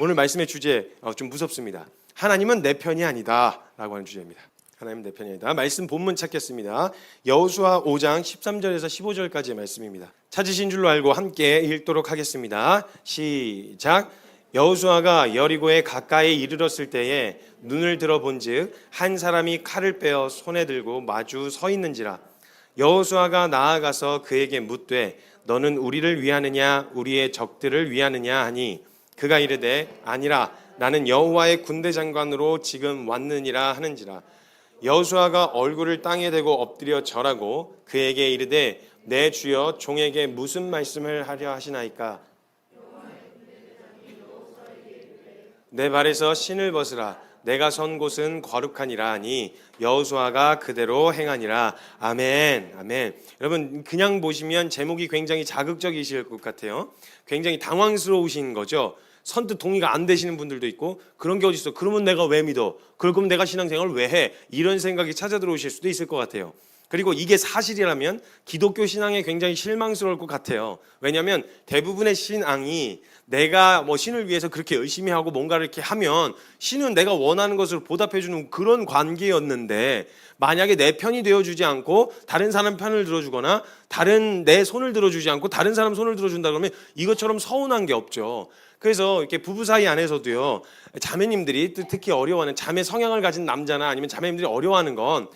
오늘 말씀의 주제 좀 무섭습니다. 하나님은 내 편이 아니다 라고 하는 주제입니다. 하나님은 내 편이 아니다. 말씀 본문 찾겠습니다. 여호수아 5장 13절에서 15절까지의 말씀입니다. 찾으신 줄로 알고 함께 읽도록 하겠습니다. 시작. 여호수아가 여리고에 가까이 이르렀을 때에 눈을 들어본즉 한 사람이 칼을 빼어 손에 들고 마주 서 있는지라. 여호수아가 나아가서 그에게 묻되 너는 우리를 위하느냐 우리의 적들을 위하느냐 하니 그가 이르되 아니라 나는 여호와의 군대 장관으로 지금 왔느니라 하는지라. 여호수아가 얼굴을 땅에 대고 엎드려 절하고 그에게 이르되 내 주여 종에게 무슨 말씀을 하려 하시나이까. 내 발에서 신을 벗으라. 내가 선 곳은 거룩하니라 하니 여호수아가 그대로 행하니라. 아멘. 아멘. 여러분 그냥 보시면 제목이 굉장히 자극적이실 것 같아요. 굉장히 당황스러우신 거죠. 선뜻 동의가 안 되시는 분들도 있고 그런 게 어딨어. 그러면 내가 왜 믿어? 그럼 내가 신앙생활을 왜 해? 이런 생각이 찾아들어오실 수도 있을 것 같아요. 그리고 이게 사실이라면 기독교 신앙에 굉장히 실망스러울 것 같아요. 왜냐하면 대부분의 신앙이 내가 신을 위해서 그렇게 열심히 하고 뭔가를 이렇게 하면 신은 내가 원하는 것을 보답해주는 그런 관계였는데 만약에 내 편이 되어주지 않고 다른 사람 편을 들어주거나 다른 내 손을 들어주지 않고 다른 사람 손을 들어준다 그러면 이것처럼 서운한 게 없죠. 그래서 이렇게 부부 사이 안에서도요, 자매님들이 특히 어려워하는 자매 성향을 가진 남자나 아니면 자매님들이 어려워하는 건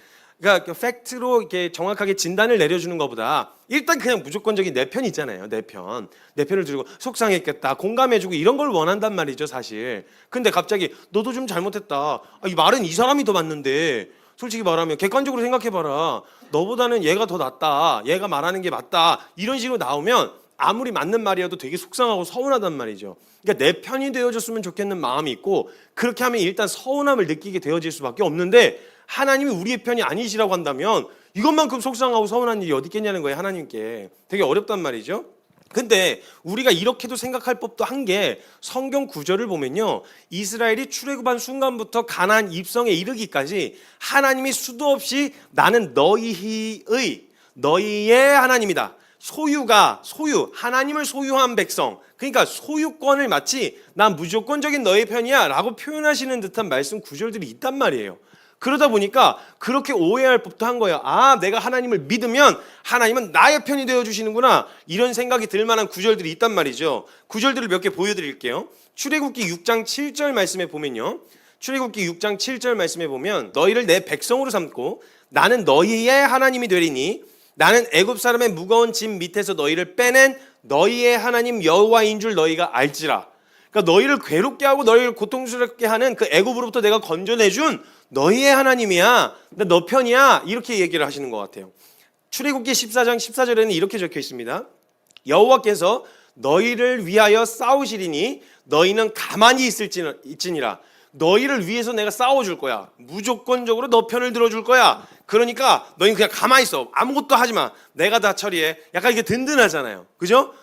그러니까 팩트로 이렇게 정확하게 진단을 내려주는 것보다 일단 그냥 무조건적인 내 편 있잖아요. 내 편을 들고 속상했겠다, 공감해주고 이런 걸 원한단 말이죠, 사실. 근데 갑자기 너도 좀 잘못했다. 이 말은 이 사람이 더 맞는데 솔직히 말하면 객관적으로 생각해봐라. 너보다는 얘가 더 낫다. 얘가 말하는 게 맞다. 이런 식으로 나오면 아무리 맞는 말이어도 되게 속상하고 서운하단 말이죠. 그러니까 내 편이 되어줬으면 좋겠는 마음이 있고 그렇게 하면 일단 서운함을 느끼게 되어질 수밖에 없는데 하나님이 우리의 편이 아니시라고 한다면 이것만큼 속상하고 서운한 일이 어디 있겠냐는 거예요. 하나님께. 되게 어렵단 말이죠. 근데 우리가 이렇게도 생각할 법도 한 게 성경 구절을 보면요, 이스라엘이 출애굽한 순간부터 가나안 입성에 이르기까지 하나님이 수도 없이 나는 너희의 하나님이다. 소유 하나님을 소유한 백성, 그러니까 소유권을 마치 난 무조건적인 너의 편이야 라고 표현하시는 듯한 말씀 구절들이 있단 말이에요. 그러다 보니까 그렇게 오해할 법도 한 거예요. 아, 내가 하나님을 믿으면 하나님은 나의 편이 되어주시는구나, 이런 생각이 들 만한 구절들이 있단 말이죠. 구절들을 몇 개 보여드릴게요. 출애굽기 6장 7절 말씀에 보면요, 출애굽기 6장 7절 말씀에 보면 너희를 내 백성으로 삼고 나는 너희의 하나님이 되리니 나는 애굽 사람의 무거운 짐 밑에서 너희를 빼낸 너희의 하나님 여호와인 줄 너희가 알지라. 그러니까 너희를 괴롭게 하고 너희를 고통스럽게 하는 그 애굽으로부터 내가 건져내준 너희의 하나님이야. 너 편이야. 이렇게 얘기를 하시는 것 같아요. 출애굽기 14장 14절에는 이렇게 적혀 있습니다. 여호와께서 너희를 위하여 싸우시리니 너희는 가만히 있을지니라. 너희를 위해서 내가 싸워줄 거야. 무조건적으로 너 편을 들어줄 거야. 그러니까 너희는 그냥 가만히 있어. 아무것도 하지 마. 내가 다 처리해. 약간 이게 든든하잖아요. 그죠?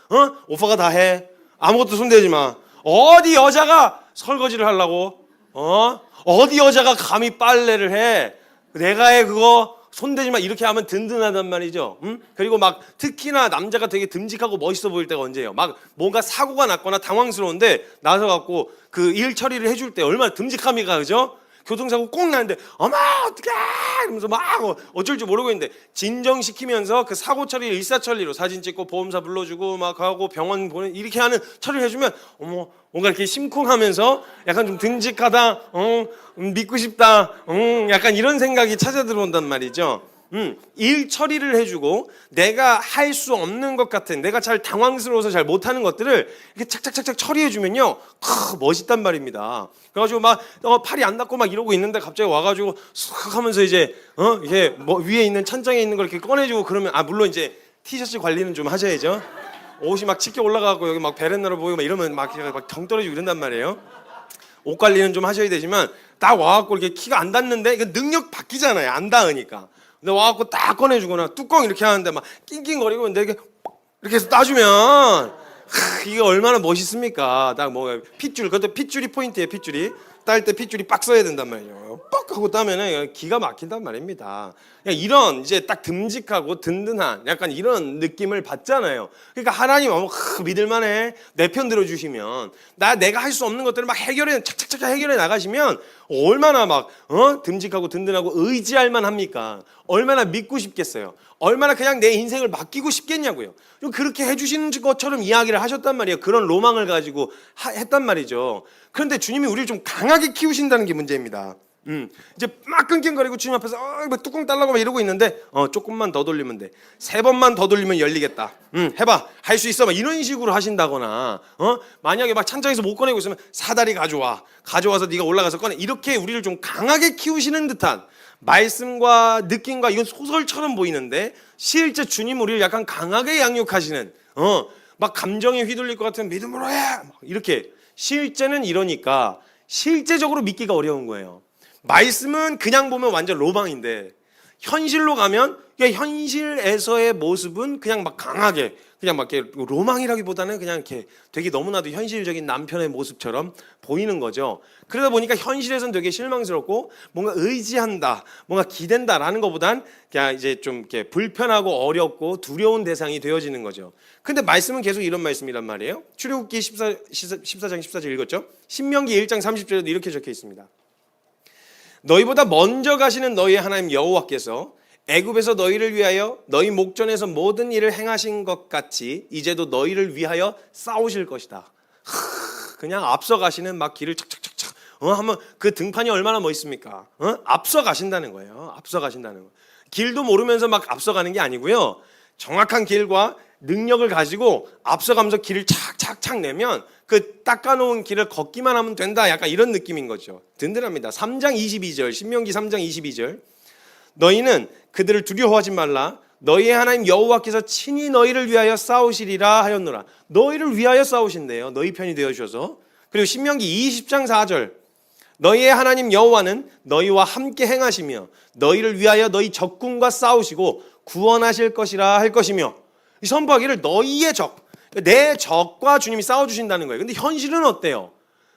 오빠가 다 해. 아무것도 손대지 마. 어디 여자가 설거지를 하려고? 어디 여자가 감히 빨래를 해? 내가 해 그거? 손대지 마. 이렇게 하면 든든하단 말이죠. 그리고 막 특히나 남자가 되게 듬직하고 멋있어 보일 때가 언제예요? 막 뭔가 사고가 났거나 당황스러운데 나서 갖고 그 일 처리를 해줄 때 얼마나 듬직함이가, 그죠? 교통사고 꼭 나는데 어머 어떡해 이러면서 막 어쩔 줄 모르고 있는데 진정시키면서 그 사고 처리를 일사천리로 사진 찍고 보험사 불러주고 막 가고 병원 보내 이렇게 하는 처리를 해주면 어머 뭔가 이렇게 심쿵하면서 약간 좀 듬직하다, 믿고 싶다, 약간 이런 생각이 찾아 들어온단 말이죠. 일 처리를 해주고 내가 할 수 없는 것 같은, 내가 잘 당황스러워서 잘 못하는 것들을 이렇게 착착착착 처리해주면요, 멋있단 말입니다. 그래가지고 막 팔이 안 닿고 막 이러고 있는데 갑자기 와가지고 쓱 하면서 이제 이게 뭐 위에 있는 찬장에 있는 걸 이렇게 꺼내주고 그러면 물론 이제 티셔츠 관리는 좀 하셔야죠. 옷이 막 짙게 올라가고 여기 막 베렌나로 보이고 막 이러면 막 경 떨어지고 이런단 말이에요. 옷 관리는 좀 하셔야 되지만 딱 와갖고 이렇게 키가 안 닿는데 이거 능력 바뀌잖아요. 안 닿으니까. 근데 와갖고 딱 꺼내주거나 뚜껑 이렇게 하는데 막 낑낑거리고 근데 이렇게 해서 따주면 이게 얼마나 멋있습니까? 딱 뭐 핏줄, 그것도 핏줄이 포인트예요. 핏줄이 딸 때 핏줄이 빡 써야 된단 말이에요. 뻑 하고 따면은 기가 막힌단 말입니다. 그냥 이런 이제 딱 듬직하고 든든한 약간 이런 느낌을 받잖아요. 그러니까 하나님 믿을만해. 내 편 들어주시면 내가 할 수 없는 것들을 막 착착착 해결해 나가시면 얼마나 막 듬직하고 든든하고 의지할 만합니까? 얼마나 믿고 싶겠어요. 얼마나 그냥 내 인생을 맡기고 싶겠냐고요. 그렇게 해주시는 것처럼 이야기를 하셨단 말이에요. 그런 로망을 가지고 했단 말이죠. 그런데 주님이 우리를 좀 강하게 키우신다는 게 문제입니다. 이제 막 끙끙거리고 주님 앞에서 막 뚜껑 달라고 막 이러고 있는데 조금만 더 돌리면 돼. 3번만 더 돌리면 열리겠다. 해봐. 할 수 있어. 막 이런 식으로 하신다거나 만약에 막 찬장에서 못 꺼내고 있으면 사다리 가져와서 네가 올라가서 꺼내. 이렇게 우리를 좀 강하게 키우시는 듯한 말씀과 느낌과 이건 소설처럼 보이는데 실제 주님 우리를 약간 강하게 양육하시는 막 감정에 휘둘릴 것 같은 믿음으로 해. 이렇게 실제는 이러니까 실제적으로 믿기가 어려운 거예요. 말씀은 그냥 보면 완전 로망인데 현실로 가면 현실에서의 모습은 그냥 막 강하게 그냥 막 이렇게 로망이라기보다는 그냥 이렇게 되게 너무나도 현실적인 남편의 모습처럼 보이는 거죠. 그러다 보니까 현실에서는 되게 실망스럽고 뭔가 의지한다, 뭔가 기댄다라는 것보단 그냥 이제 좀 이렇게 불편하고 어렵고 두려운 대상이 되어지는 거죠. 근데 말씀은 계속 이런 말씀이란 말이에요. 출애굽기 14장 14절 읽었죠? 신명기 1장 30절에도 이렇게 적혀 있습니다. 너희보다 먼저 가시는 너희의 하나님 여호와께서 애굽에서 너희를 위하여 너희 목전에서 모든 일을 행하신 것 같이 이제도 너희를 위하여 싸우실 것이다. 그냥 앞서 가시는 막 길을 착착착착 하면 그 등판이 얼마나 멋있습니까? 앞서 가신다는 거예요. 앞서 가신다는 거. 길도 모르면서 막 앞서가는 게 아니고요. 정확한 길과 능력을 가지고 앞서가면서 길을 착착착 내면 그 닦아놓은 길을 걷기만 하면 된다. 약간 이런 느낌인 거죠. 든든합니다. 3장 22절 신명기 3장 22절 너희는 그들을 두려워하지 말라. 너희의 하나님 여호와께서 친히 너희를 위하여 싸우시리라 하였노라. 너희를 위하여 싸우신대요. 너희 편이 되어주셔서. 그리고 신명기 20장 4절 너희의 하나님 여호와는 너희와 함께 행하시며 너희를 위하여 너희 적군과 싸우시고 구원하실 것이라 할 것이며 이 선포하기를 너희의 적, 내 적과 주님이 싸워주신다는 거예요. 근데 현실은 어때요?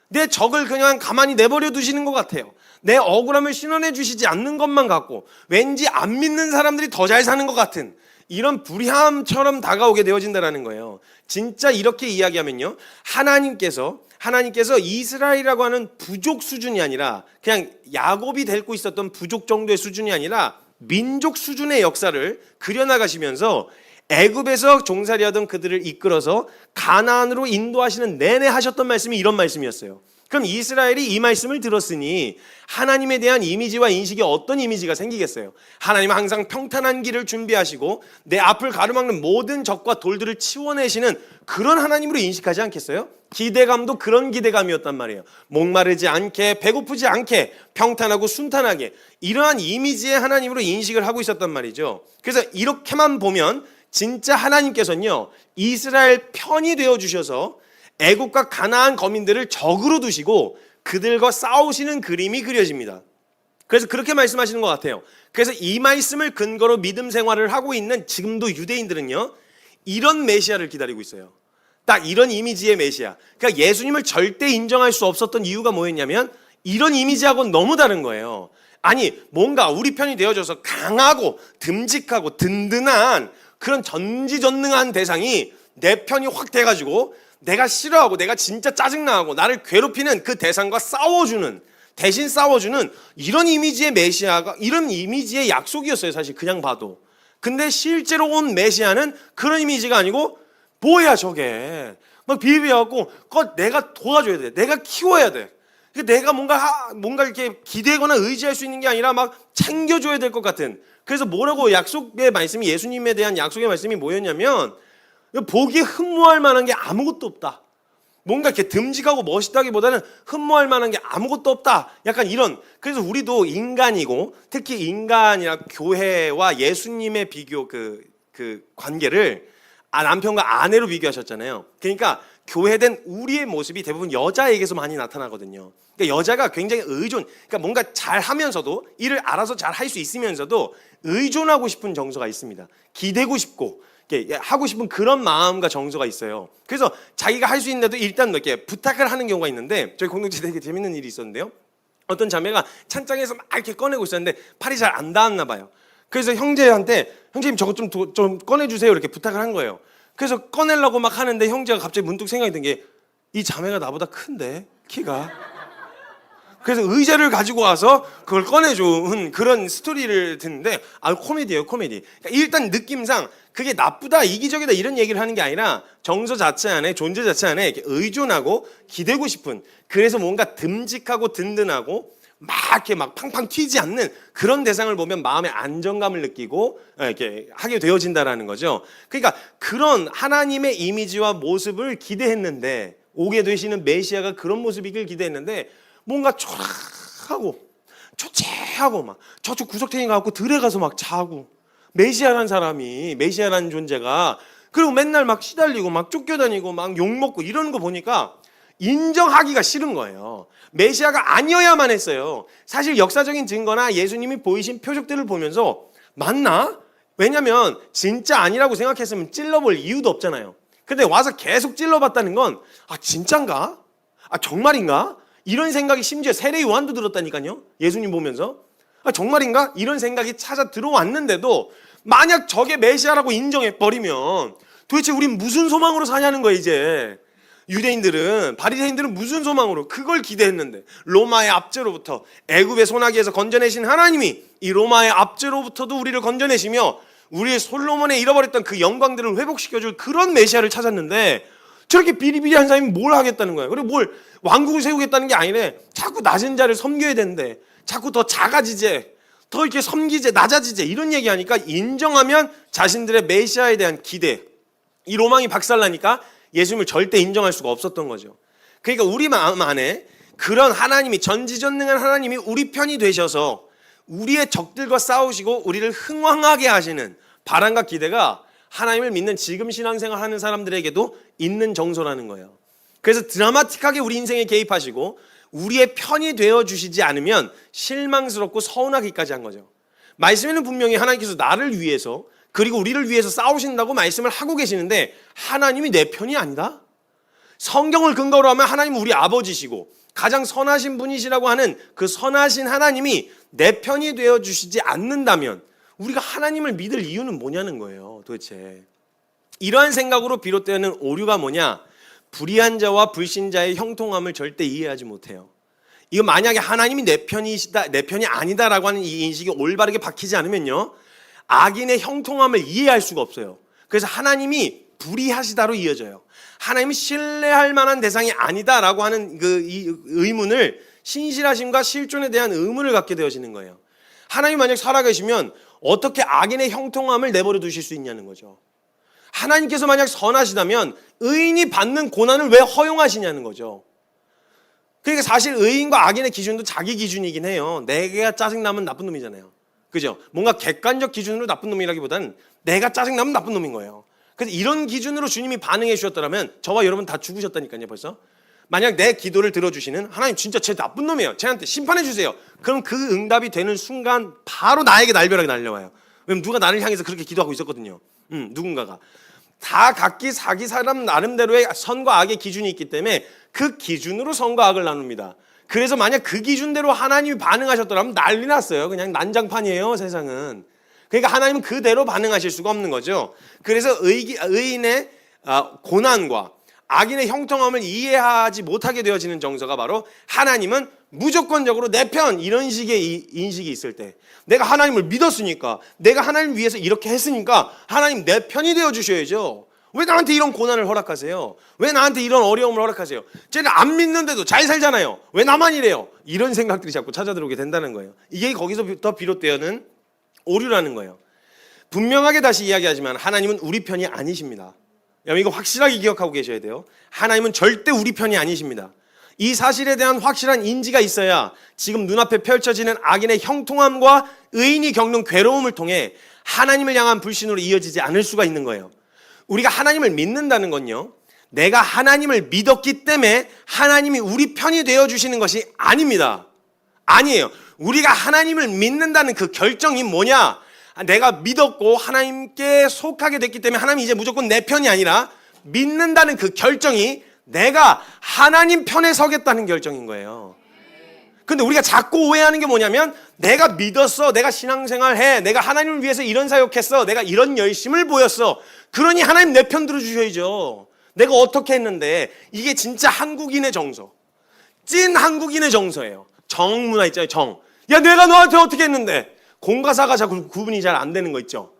내 적을 그냥 가만히 내버려 두시는 것 같아요. 내 억울함을 신원해 주시지 않는 것만 같고 왠지 안 믿는 사람들이 더 잘 사는 것 같은 이런 불의함처럼 다가오게 되어진다는 거예요. 진짜 이렇게 이야기하면요. 하나님께서 이스라엘이라고 하는 부족 수준이 아니라 그냥 야곱이 데리고 있었던 부족 정도의 수준이 아니라 민족 수준의 역사를 그려나가시면서 애굽에서 종살이하던 그들을 이끌어서 가나안으로 인도하시는 내내 하셨던 말씀이 이런 말씀이었어요. 그럼 이스라엘이 이 말씀을 들었으니 하나님에 대한 이미지와 인식이 어떤 이미지가 생기겠어요? 하나님은 항상 평탄한 길을 준비하시고 내 앞을 가로막는 모든 적과 돌들을 치워내시는 그런 하나님으로 인식하지 않겠어요? 기대감도 그런 기대감이었단 말이에요. 목마르지 않게 배고프지 않게 평탄하고 순탄하게 이러한 이미지의 하나님으로 인식을 하고 있었단 말이죠. 그래서 이렇게만 보면 진짜 하나님께서는요 이스라엘 편이 되어주셔서 애국과 가나안 거민들을 적으로 두시고 그들과 싸우시는 그림이 그려집니다. 그래서 그렇게 말씀하시는 것 같아요. 그래서 이 말씀을 근거로 믿음 생활을 하고 있는 지금도 유대인들은요 이런 메시아를 기다리고 있어요. 딱 이런 이미지의 메시아. 그러니까 예수님을 절대 인정할 수 없었던 이유가 뭐였냐면 이런 이미지하고는 너무 다른 거예요. 아니 뭔가 우리 편이 되어져서 강하고 듬직하고 든든한 그런 전지전능한 대상이 내 편이 확 돼가지고 내가 싫어하고 내가 진짜 짜증나고 나를 괴롭히는 그 대상과 대신 싸워주는 이런 이미지의 메시아가 이런 이미지의 약속이었어요. 사실 그냥 봐도. 근데 실제로 온 메시아는 그런 이미지가 아니고 뭐야 저게 막 비비해갖고 내가 도와줘야 돼. 내가 키워야 돼. 내가 뭔가 이렇게 기대거나 의지할 수 있는 게 아니라 막 챙겨줘야 될 것 같은. 그래서 뭐라고 약속의 말씀이 예수님에 대한 약속의 말씀이 뭐였냐면 보기에 흠모할 만한 게 아무것도 없다. 뭔가 이렇게 듬직하고 멋있다기보다는 흠모할 만한 게 아무것도 없다. 약간 이런. 그래서 우리도 인간이고 특히 인간이나 교회와 예수님의 비교 그 관계를 남편과 아내로 비교하셨잖아요. 그러니까 교회된 우리의 모습이 대부분 여자에게서 많이 나타나거든요. 그러니까 여자가 굉장히 그러니까 뭔가 잘 하면서도 일을 알아서 잘 할 수 있으면서도 의존하고 싶은 정서가 있습니다. 기대고 싶고 하고 싶은 그런 마음과 정서가 있어요. 그래서 자기가 할 수 있는데도 일단 이렇게 부탁을 하는 경우가 있는데 저희 공동체 되게 재밌는 일이 있었는데요. 어떤 자매가 찬장에서 막 이렇게 꺼내고 있었는데 팔이 잘 안 닿았나 봐요. 그래서 형제한테 형제님 저거 좀 꺼내주세요 이렇게 부탁을 한 거예요. 그래서 꺼내려고 막 하는데 형제가 갑자기 문득 생각이 든 게 이 자매가 나보다 큰데 키가. 그래서 의자를 가지고 와서 그걸 꺼내준 그런 스토리를 듣는데 코미디예요, 코미디. 그러니까 일단 느낌상 그게 나쁘다, 이기적이다 이런 얘기를 하는 게 아니라 정서 자체 안에, 존재 자체 안에 이렇게 의존하고 기대고 싶은, 그래서 뭔가 듬직하고 든든하고 막 이렇게 막 팡팡 튀지 않는 그런 대상을 보면 마음의 안정감을 느끼고 이렇게 하게 되어진다라는 거죠. 그러니까 그런 하나님의 이미지와 모습을 기대했는데, 오게 되시는 메시아가 그런 모습이길 기대했는데 뭔가 초라하고 초췌하고 막 저쪽 구석탱이 가고 들에 가서 막 자고, 메시아라는 사람이, 메시아라는 존재가, 그리고 맨날 막 시달리고 막 쫓겨다니고 막 욕먹고 이러는 거 보니까 인정하기가 싫은 거예요. 메시아가 아니어야만 했어요. 사실 역사적인 증거나 예수님이 보이신 표적들을 보면서 맞나? 왜냐면 진짜 아니라고 생각했으면 찔러볼 이유도 없잖아요. 근데 와서 계속 찔러봤다는 건 진짠가? 정말인가? 이런 생각이 심지어 세례 요한도 들었다니까요. 예수님 보면서 정말인가? 이런 생각이 찾아 들어왔는데도 만약 저게 메시아라고 인정해버리면 도대체 우린 무슨 소망으로 사냐는 거예요. 이제 유대인들은, 바리새인들은 무슨 소망으로 그걸 기대했는데, 로마의 압제로부터, 애굽의 소나기에서 건져내신 하나님이 이 로마의 압제로부터도 우리를 건져내시며 우리의 솔로몬에 잃어버렸던 그 영광들을 회복시켜줄 그런 메시아를 찾았는데, 저렇게 비리비리한 사람이 뭘 하겠다는 거예요. 그리고 뭘 왕국을 세우겠다는 게 아니래. 자꾸 낮은 자를 섬겨야 되는데 자꾸 더 작아지재, 더 이렇게 섬기재, 낮아지재 이런 얘기하니까 인정하면 자신들의 메시아에 대한 기대, 이 로망이 박살나니까 예수님을 절대 인정할 수가 없었던 거죠. 그러니까 우리 마음 안에 그런 하나님이, 전지전능한 하나님이 우리 편이 되셔서 우리의 적들과 싸우시고 우리를 흥왕하게 하시는 바람과 기대가 하나님을 믿는 지금 신앙생활 하는 사람들에게도 있는 정서라는 거예요. 그래서 드라마틱하게 우리 인생에 개입하시고 우리의 편이 되어주시지 않으면 실망스럽고 서운하기까지 한 거죠. 말씀에는 분명히 하나님께서 나를 위해서, 그리고 우리를 위해서 싸우신다고 말씀을 하고 계시는데 하나님이 내 편이 아니다? 성경을 근거로 하면 하나님은 우리 아버지시고 가장 선하신 분이시라고 하는 그 선하신 하나님이 내 편이 되어주시지 않는다면 우리가 하나님을 믿을 이유는 뭐냐는 거예요. 도대체 이러한 생각으로 비롯되는 오류가 뭐냐? 불의한 자와 불신자의 형통함을 절대 이해하지 못해요. 이거 만약에 하나님이 내 편이시다, 내 편이 아니다라고 하는 이 인식이 올바르게 박히지 않으면요, 악인의 형통함을 이해할 수가 없어요. 그래서 하나님이 불의하시다로 이어져요. 하나님이 신뢰할 만한 대상이 아니다라고 하는 이 의문을, 신실하심과 실존에 대한 의문을 갖게 되어지는 거예요. 하나님 만약 살아계시면 어떻게 악인의 형통함을 내버려 두실 수 있냐는 거죠. 하나님께서 만약 선하시다면 의인이 받는 고난을 왜 허용하시냐는 거죠. 그러니까 사실 의인과 악인의 기준도 자기 기준이긴 해요. 내가 짜증나면 나쁜 놈이잖아요. 그죠? 뭔가 객관적 기준으로 나쁜 놈이라기보다는 내가 짜증나면 나쁜 놈인 거예요. 그래서 이런 기준으로 주님이 반응해 주셨더라면 저와 여러분 다 죽으셨다니까요. 벌써. 만약 내 기도를 들어주시는 하나님, 진짜 쟤 나쁜 놈이에요, 쟤한테 심판해 주세요. 그럼 그 응답이 되는 순간 바로 나에게 날벼락이 날려와요. 왜냐면 누가 나를 향해서 그렇게 기도하고 있었거든요. 누군가가. 다 각기 자기 사람 나름대로의 선과 악의 기준이 있기 때문에 그 기준으로 선과 악을 나눕니다. 그래서 만약 그 기준대로 하나님이 반응하셨더라면 난리 났어요. 그냥 난장판이에요, 세상은. 그러니까 하나님은 그대로 반응하실 수가 없는 거죠. 그래서 의인의 고난과 악인의 형통함을 이해하지 못하게 되어지는 정서가 바로 하나님은 무조건적으로 내 편, 이런 식의 인식이 있을 때, 내가 하나님을 믿었으니까, 내가 하나님 위해서 이렇게 했으니까 하나님 내 편이 되어주셔야죠. 왜 나한테 이런 고난을 허락하세요? 왜 나한테 이런 어려움을 허락하세요? 쟤는 안 믿는데도 잘 살잖아요. 왜 나만 이래요? 이런 생각들이 자꾸 찾아들어오게 된다는 거예요. 이게 거기서부터 비롯되는 오류라는 거예요. 분명하게 다시 이야기하지만 하나님은 우리 편이 아니십니다. 여러분 이거 확실하게 기억하고 계셔야 돼요. 하나님은 절대 우리 편이 아니십니다. 이 사실에 대한 확실한 인지가 있어야 지금 눈앞에 펼쳐지는 악인의 형통함과 의인이 겪는 괴로움을 통해 하나님을 향한 불신으로 이어지지 않을 수가 있는 거예요. 우리가 하나님을 믿는다는 건요, 내가 하나님을 믿었기 때문에 하나님이 우리 편이 되어주시는 것이 아닙니다. 아니에요. 우리가 하나님을 믿는다는 그 결정이 뭐냐? 내가 믿었고 하나님께 속하게 됐기 때문에 하나님이 이제 무조건 내 편이 아니라, 믿는다는 그 결정이 내가 하나님 편에 서겠다는 결정인 거예요. 근데 우리가 자꾸 오해하는 게 뭐냐면 내가 믿었어, 내가 신앙생활 해, 내가 하나님을 위해서 이런 사역했어, 내가 이런 열심을 보였어, 그러니 하나님 내 편 들어주셔야죠. 내가 어떻게 했는데. 이게 진짜 한국인의 정서, 찐 한국인의 정서예요. 정문화 있잖아요. 정. 야, 내가 너한테 어떻게 했는데. 공과사가 자꾸 구분이 잘 안 되는 거 있죠.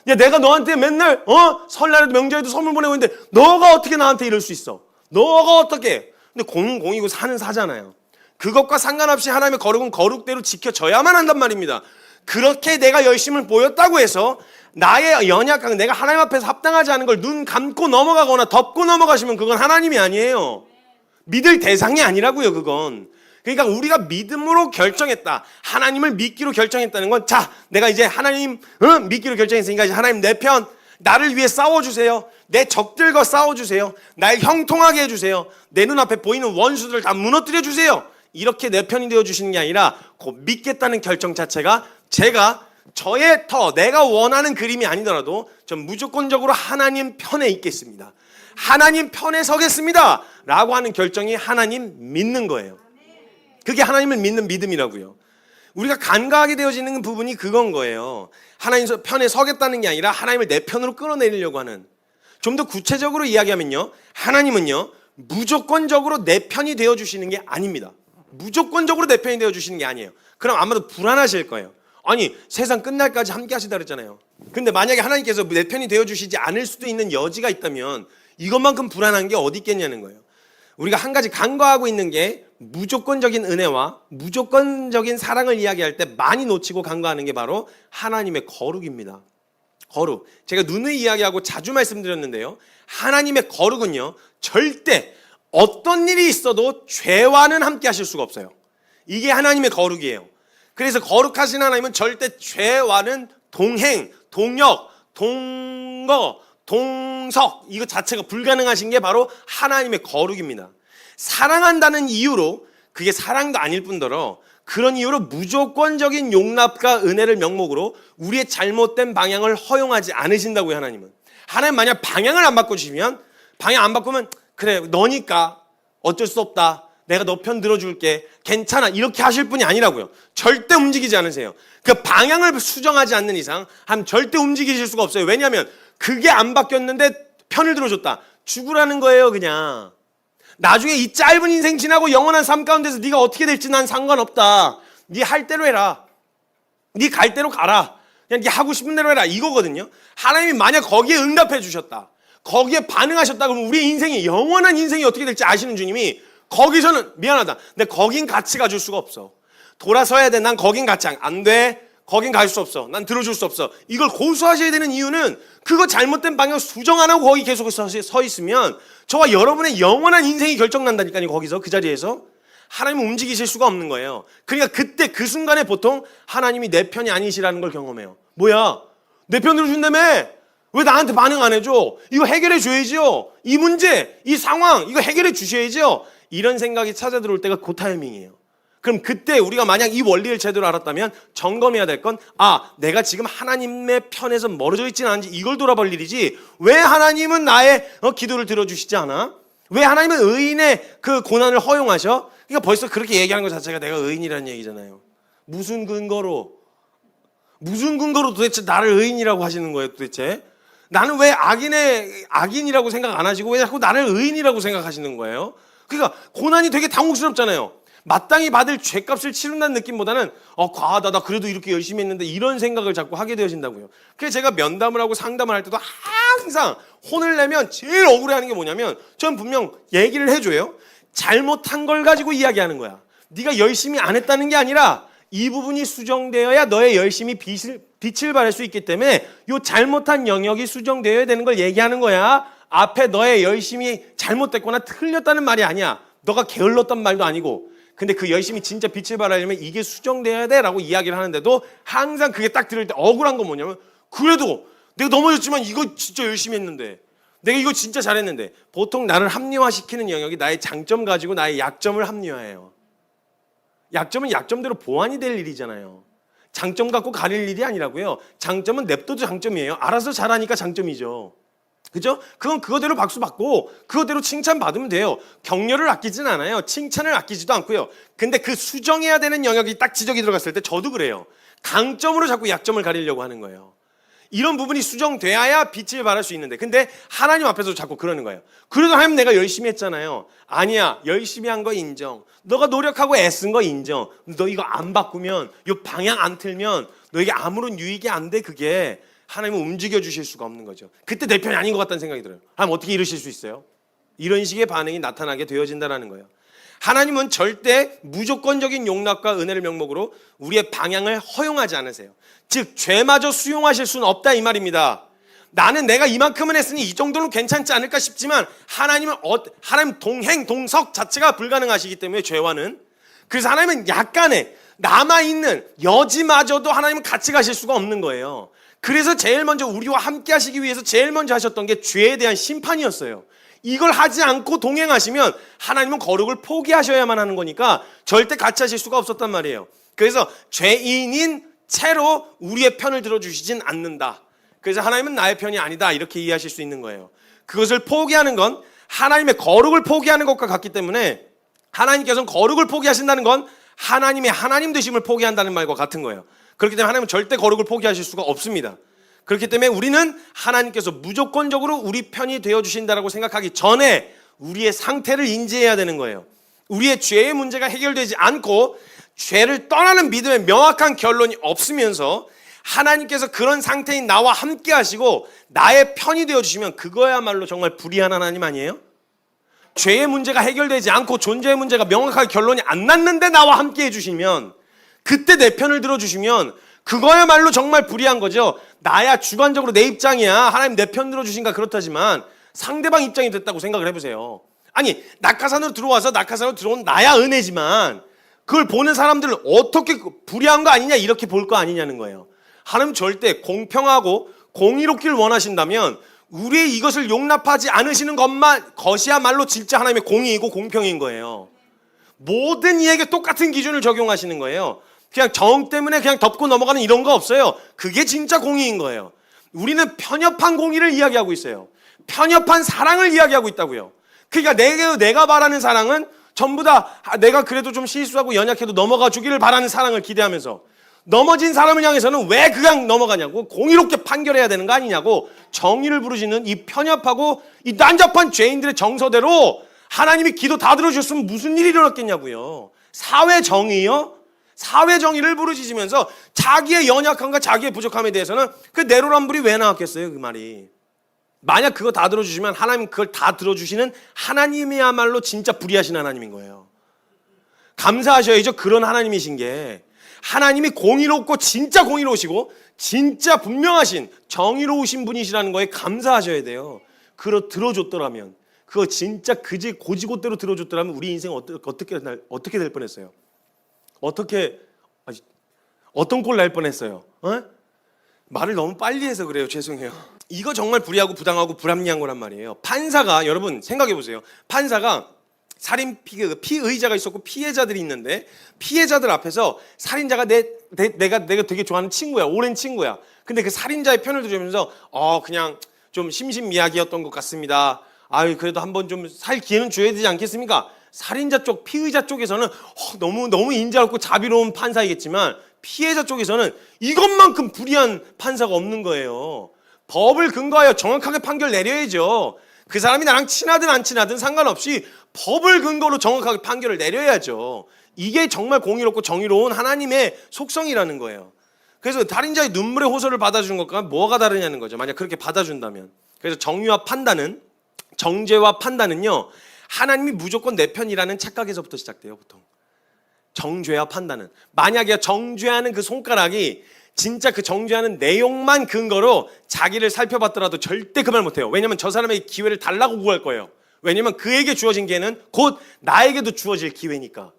야, 내가 너한테 맨날 설날에도 명절에도 선물 보내고 있는데 너가 어떻게 나한테 이럴 수 있어? 너가 어떻게? 근데 공은 공이고 사는 사잖아요. 그것과 상관없이 하나님의 거룩은 거룩대로 지켜져야만 한단 말입니다. 그렇게 내가 열심을 보였다고 해서 나의 연약한, 내가 하나님 앞에서 합당하지 않은 걸 눈 감고 넘어가거나 덮고 넘어가시면 그건 하나님이 아니에요. 믿을 대상이 아니라고요, 그건. 그러니까 우리가 믿음으로 결정했다, 하나님을 믿기로 결정했다는 건, 자, 내가 이제 하나님 믿기로 결정했으니까 이제 하나님 내 편, 나를 위해 싸워주세요. 내 적들과 싸워주세요. 날 형통하게 해주세요. 내 눈앞에 보이는 원수들을 다 무너뜨려 주세요. 이렇게 내 편이 되어주시는 게 아니라 곧 믿겠다는 결정 자체가 제가 저의 내가 원하는 그림이 아니더라도 전 무조건적으로 하나님 편에 있겠습니다, 하나님 편에 서겠습니다 라고 하는 결정이 하나님 믿는 거예요. 그게 하나님을 믿는 믿음이라고요. 우리가 간과하게 되어지는 부분이 그건 거예요. 하나님 편에 서겠다는 게 아니라 하나님을 내 편으로 끌어내리려고 하는. 좀 더 구체적으로 이야기하면요, 하나님은요 무조건적으로 내 편이 되어주시는 게 아닙니다. 무조건적으로 내 편이 되어주시는 게 아니에요. 그럼 아마도 불안하실 거예요. 아니, 세상 끝날까지 함께 하시다 그랬잖아요. 근데 만약에 하나님께서 내 편이 되어주시지 않을 수도 있는 여지가 있다면 이것만큼 불안한 게 어디 있겠냐는 거예요. 우리가 한 가지 간과하고 있는 게 무조건적인 은혜와 무조건적인 사랑을 이야기할 때 많이 놓치고 간과하는 게 바로 하나님의 거룩입니다. 거룩. 제가 누누이 이야기하고 자주 말씀드렸는데요, 하나님의 거룩은요 절대 어떤 일이 있어도 죄와는 함께 하실 수가 없어요. 이게 하나님의 거룩이에요. 그래서 거룩하신 하나님은 절대 죄와는 동행, 동역, 동거, 동석, 이거 자체가 불가능하신 게 바로 하나님의 거룩입니다. 사랑한다는 이유로, 그게 사랑도 아닐 뿐더러 그런 이유로 무조건적인 용납과 은혜를 명목으로 우리의 잘못된 방향을 허용하지 않으신다고요. 하나님 만약 방향을 안 바꿔주시면, 방향 안 바꾸면 그래 너니까 어쩔 수 없다, 내가 너 편 들어줄게, 괜찮아, 이렇게 하실 분이 아니라고요. 절대 움직이지 않으세요. 그 방향을 수정하지 않는 이상 하면 절대 움직이실 수가 없어요. 왜냐하면 그게 안 바뀌었는데 편을 들어줬다, 죽으라는 거예요. 그냥 나중에 이 짧은 인생 지나고 영원한 삶 가운데서 네가 어떻게 될지 난 상관없다, 네 할 대로 해라, 네 갈 대로 가라, 그냥 네 하고 싶은 대로 해라, 이거거든요. 하나님이 만약 거기에 응답해 주셨다, 거기에 반응하셨다, 그러면 우리의 인생이, 영원한 인생이 어떻게 될지 아시는 주님이 거기서는 미안하다, 근데 거긴 같이 가줄 수가 없어, 돌아서야 돼, 난 거긴 같이 안 돼, 거긴 갈 수 없어, 난 들어줄 수 없어, 이걸 고수하셔야 되는 이유는 그거 잘못된 방향 수정 안 하고 거기 계속 서 있으면 저와 여러분의 영원한 인생이 결정난다니까요. 거기서, 그 자리에서 하나님은 움직이실 수가 없는 거예요. 그러니까 그때 그 순간에 보통 하나님이 내 편이 아니시라는 걸 경험해요. 뭐야, 내 편으로 준다며, 왜 나한테 반응 안 해줘, 이거 해결해 줘야죠, 이 문제, 이 상황 이거 해결해 주셔야죠, 이런 생각이 찾아 들어올 때가 그 타이밍이에요. 그럼 그때 우리가 만약 이 원리를 제대로 알았다면 점검해야 될 건, 내가 지금 하나님의 편에서 멀어져 있지는 않은지 이걸 돌아볼 일이지, 왜 하나님은 나의 기도를 들어주시지 않아? 왜 하나님은 의인의 그 고난을 허용하셔? 그러니까 벌써 그렇게 얘기하는 것 자체가 내가 의인이라는 얘기잖아요. 무슨 근거로 도대체 나를 의인이라고 하시는 거예요 도대체? 나는 왜 악인이라고 생각 안 하시고 왜 자꾸 나를 의인이라고 생각하시는 거예요? 그러니까 고난이 되게 당혹스럽잖아요. 마땅히 받을 죄값을 치른다는 느낌보다는 과하다, 나 그래도 이렇게 열심히 했는데, 이런 생각을 자꾸 하게 되어진다고요. 그래서 제가 면담을 하고 상담을 할 때도 항상 혼을 내면 제일 억울해하는 게 뭐냐면, 전 분명 얘기를 해줘요. 잘못한 걸 가지고 이야기하는 거야. 네가 열심히 안 했다는 게 아니라 이 부분이 수정되어야 너의 열심히 빛을 발할 수 있기 때문에 이 잘못한 영역이 수정되어야 되는 걸 얘기하는 거야. 앞에 너의 열심히 잘못됐거나 틀렸다는 말이 아니야. 너가 게을렀단 말도 아니고. 근데 그 열심히 진짜 빛을 발하려면 이게 수정돼야 돼 라고 이야기를 하는데도 항상 그게 딱 들을 때 억울한 건 뭐냐면, 그래도 내가 넘어졌지만 이거 진짜 열심히 했는데, 내가 이거 진짜 잘했는데. 보통 나를 합리화시키는 영역이 나의 장점 가지고 나의 약점을 합리화해요. 약점은 약점대로 보완이 될 일이잖아요. 장점 갖고 가릴 일이 아니라고요. 장점은 냅둬도 장점이에요. 알아서 잘하니까 장점이죠. 그죠? 그건 그거대로 박수 받고 그거대로 칭찬 받으면 돼요. 격려를 아끼진 않아요. 칭찬을 아끼지도 않고요. 근데 그 수정해야 되는 영역이 딱 지적이 들어갔을 때 저도 그래요. 강점으로 자꾸 약점을 가리려고 하는 거예요. 이런 부분이 수정돼야 빛을 발할 수 있는데, 근데 하나님 앞에서 자꾸 그러는 거예요. 그래도 하나님, 내가 열심히 했잖아요. 아니야, 열심히 한 거 인정. 너가 노력하고 애쓴 거 인정. 너 이거 안 바꾸면, 요 방향 안 틀면 너에게 아무런 유익이 안 돼. 그게 하나님은 움직여 주실 수가 없는 거죠. 그때 내 편이 아닌 것 같다는 생각이 들어요. 하나님 어떻게 이러실 수 있어요? 이런 식의 반응이 나타나게 되어진다는 거예요. 하나님은 절대 무조건적인 용납과 은혜를 명목으로 우리의 방향을 허용하지 않으세요. 즉 죄마저 수용하실 수는 없다 이 말입니다. 나는 내가 이만큼은 했으니 이 정도는 괜찮지 않을까 싶지만 하나님은 하나님 동행 동석 자체가 불가능하시기 때문에, 죄와는. 그래서 하나님은 약간의 남아있는 여지마저도 하나님은 같이 가실 수가 없는 거예요. 그래서 제일 먼저 우리와 함께 하시기 위해서 제일 먼저 하셨던 게 죄에 대한 심판이었어요. 이걸 하지 않고 동행하시면 하나님은 거룩을 포기하셔야만 하는 거니까 절대 같이 하실 수가 없었단 말이에요. 그래서 죄인인 채로 우리의 편을 들어주시진 않는다. 그래서 하나님은 나의 편이 아니다, 이렇게 이해하실 수 있는 거예요. 그것을 포기하는 건 하나님의 거룩을 포기하는 것과 같기 때문에, 하나님께서는 거룩을 포기하신다는 건 하나님의 하나님 되심을 포기한다는 말과 같은 거예요. 그렇기 때문에 하나님은 절대 거룩을 포기하실 수가 없습니다. 그렇기 때문에 우리는 하나님께서 무조건적으로 우리 편이 되어주신다라고 생각하기 전에 우리의 상태를 인지해야 되는 거예요. 우리의 죄의 문제가 해결되지 않고 죄를 떠나는 믿음의 명확한 결론이 없으면서 하나님께서 그런 상태인 나와 함께 하시고 나의 편이 되어주시면 그거야말로 정말 불의한 하나님 아니에요? 죄의 문제가 해결되지 않고 존재의 문제가 명확하게 결론이 안 났는데 나와 함께 해주시면, 그때 내 편을 들어주시면 그거야말로 정말 불의한 거죠. 나야 주관적으로 내 입장이야, 하나님 내 편 들어주신가 그렇다지만 상대방 입장이 됐다고 생각을 해보세요. 아니, 낙하산으로 들어와서 낙하산으로 들어온 나야 은혜지만 그걸 보는 사람들은 어떻게 불의한 거 아니냐 이렇게 볼 거 아니냐는 거예요. 하나님 절대 공평하고 공의롭기를 원하신다면 우리의 이것을 용납하지 않으시는 것이야말로 진짜 하나님의 공의이고 공평인 거예요. 모든 이에게 똑같은 기준을 적용하시는 거예요. 그냥 정 때문에 그냥 덮고 넘어가는 이런 거 없어요. 그게 진짜 공의인 거예요. 우리는 편협한 공의를 이야기하고 있어요. 편협한 사랑을 이야기하고 있다고요. 그러니까 내가 바라는 사랑은 전부 다 내가 그래도 좀 실수하고 연약해도 넘어가 주기를 바라는 사랑을 기대하면서, 넘어진 사람을 향해서는 왜 그냥 넘어가냐고, 공의롭게 판결해야 되는 거 아니냐고 정의를 부르시는 이 편협하고 이 난잡한 죄인들의 정서대로 하나님이 기도 다 들어주셨으면 무슨 일이 일어났겠냐고요. 사회 정의요? 사회 정의를 부르시면서 자기의 연약함과 자기의 부족함에 대해서는 그 내로남불이 왜 나왔겠어요, 그 말이. 만약 그거 다 들어주시면 하나님 그걸 다 들어주시는 하나님이야말로 진짜 불의하신 하나님인 거예요. 감사하셔야죠. 그런 하나님이신 게. 하나님이 공의롭고 진짜 공의로우시고 진짜 분명하신 정의로우신 분이시라는 거에 감사하셔야 돼요. 그거 들어줬더라면, 그거 진짜 그지 고지고대로 들어줬더라면 우리 인생 어떻게 될 뻔했어요? 어떤 꼴 날 뻔했어요? 말을 너무 빨리 해서 그래요. 죄송해요. 이거 정말 불의하고 부당하고 불합리한 거란 말이에요. 판사가, 여러분 생각해 보세요. 판사가 살인 피의자가 있었고 피해자들이 있는데, 피해자들 앞에서 살인자가 내가 되게 좋아하는 친구야, 오랜 친구야. 근데 그 살인자의 편을 들으면서 그냥 좀 심신미약이었던 것 같습니다. 그래도 한번 좀 살 기회는 줘야 되지 않겠습니까? 살인자 쪽, 피의자 쪽에서는 너무 인자롭고 자비로운 판사이겠지만 피해자 쪽에서는 이것만큼 불의한 판사가 없는 거예요. 법을 근거하여 정확하게 판결 내려야죠. 그 사람이 나랑 친하든 안 친하든 상관없이 법을 근거로 정확하게 판결을 내려야죠. 이게 정말 공의롭고 정의로운 하나님의 속성이라는 거예요. 그래서 살인자의 눈물의 호소를 받아주는 것과 뭐가 다르냐는 거죠. 만약 그렇게 받아준다면. 그래서 정죄와 판단은요, 하나님이 무조건 내 편이라는 착각에서부터 시작돼요. 보통 정죄와 판단은, 만약에 정죄하는 그 손가락이 진짜 그 정죄하는 내용만 근거로 자기를 살펴봤더라도 절대 그 말 못해요. 왜냐면 저 사람에게 기회를 달라고 구할 거예요. 왜냐면 그에게 주어진 기회는 곧 나에게도 주어질 기회니까.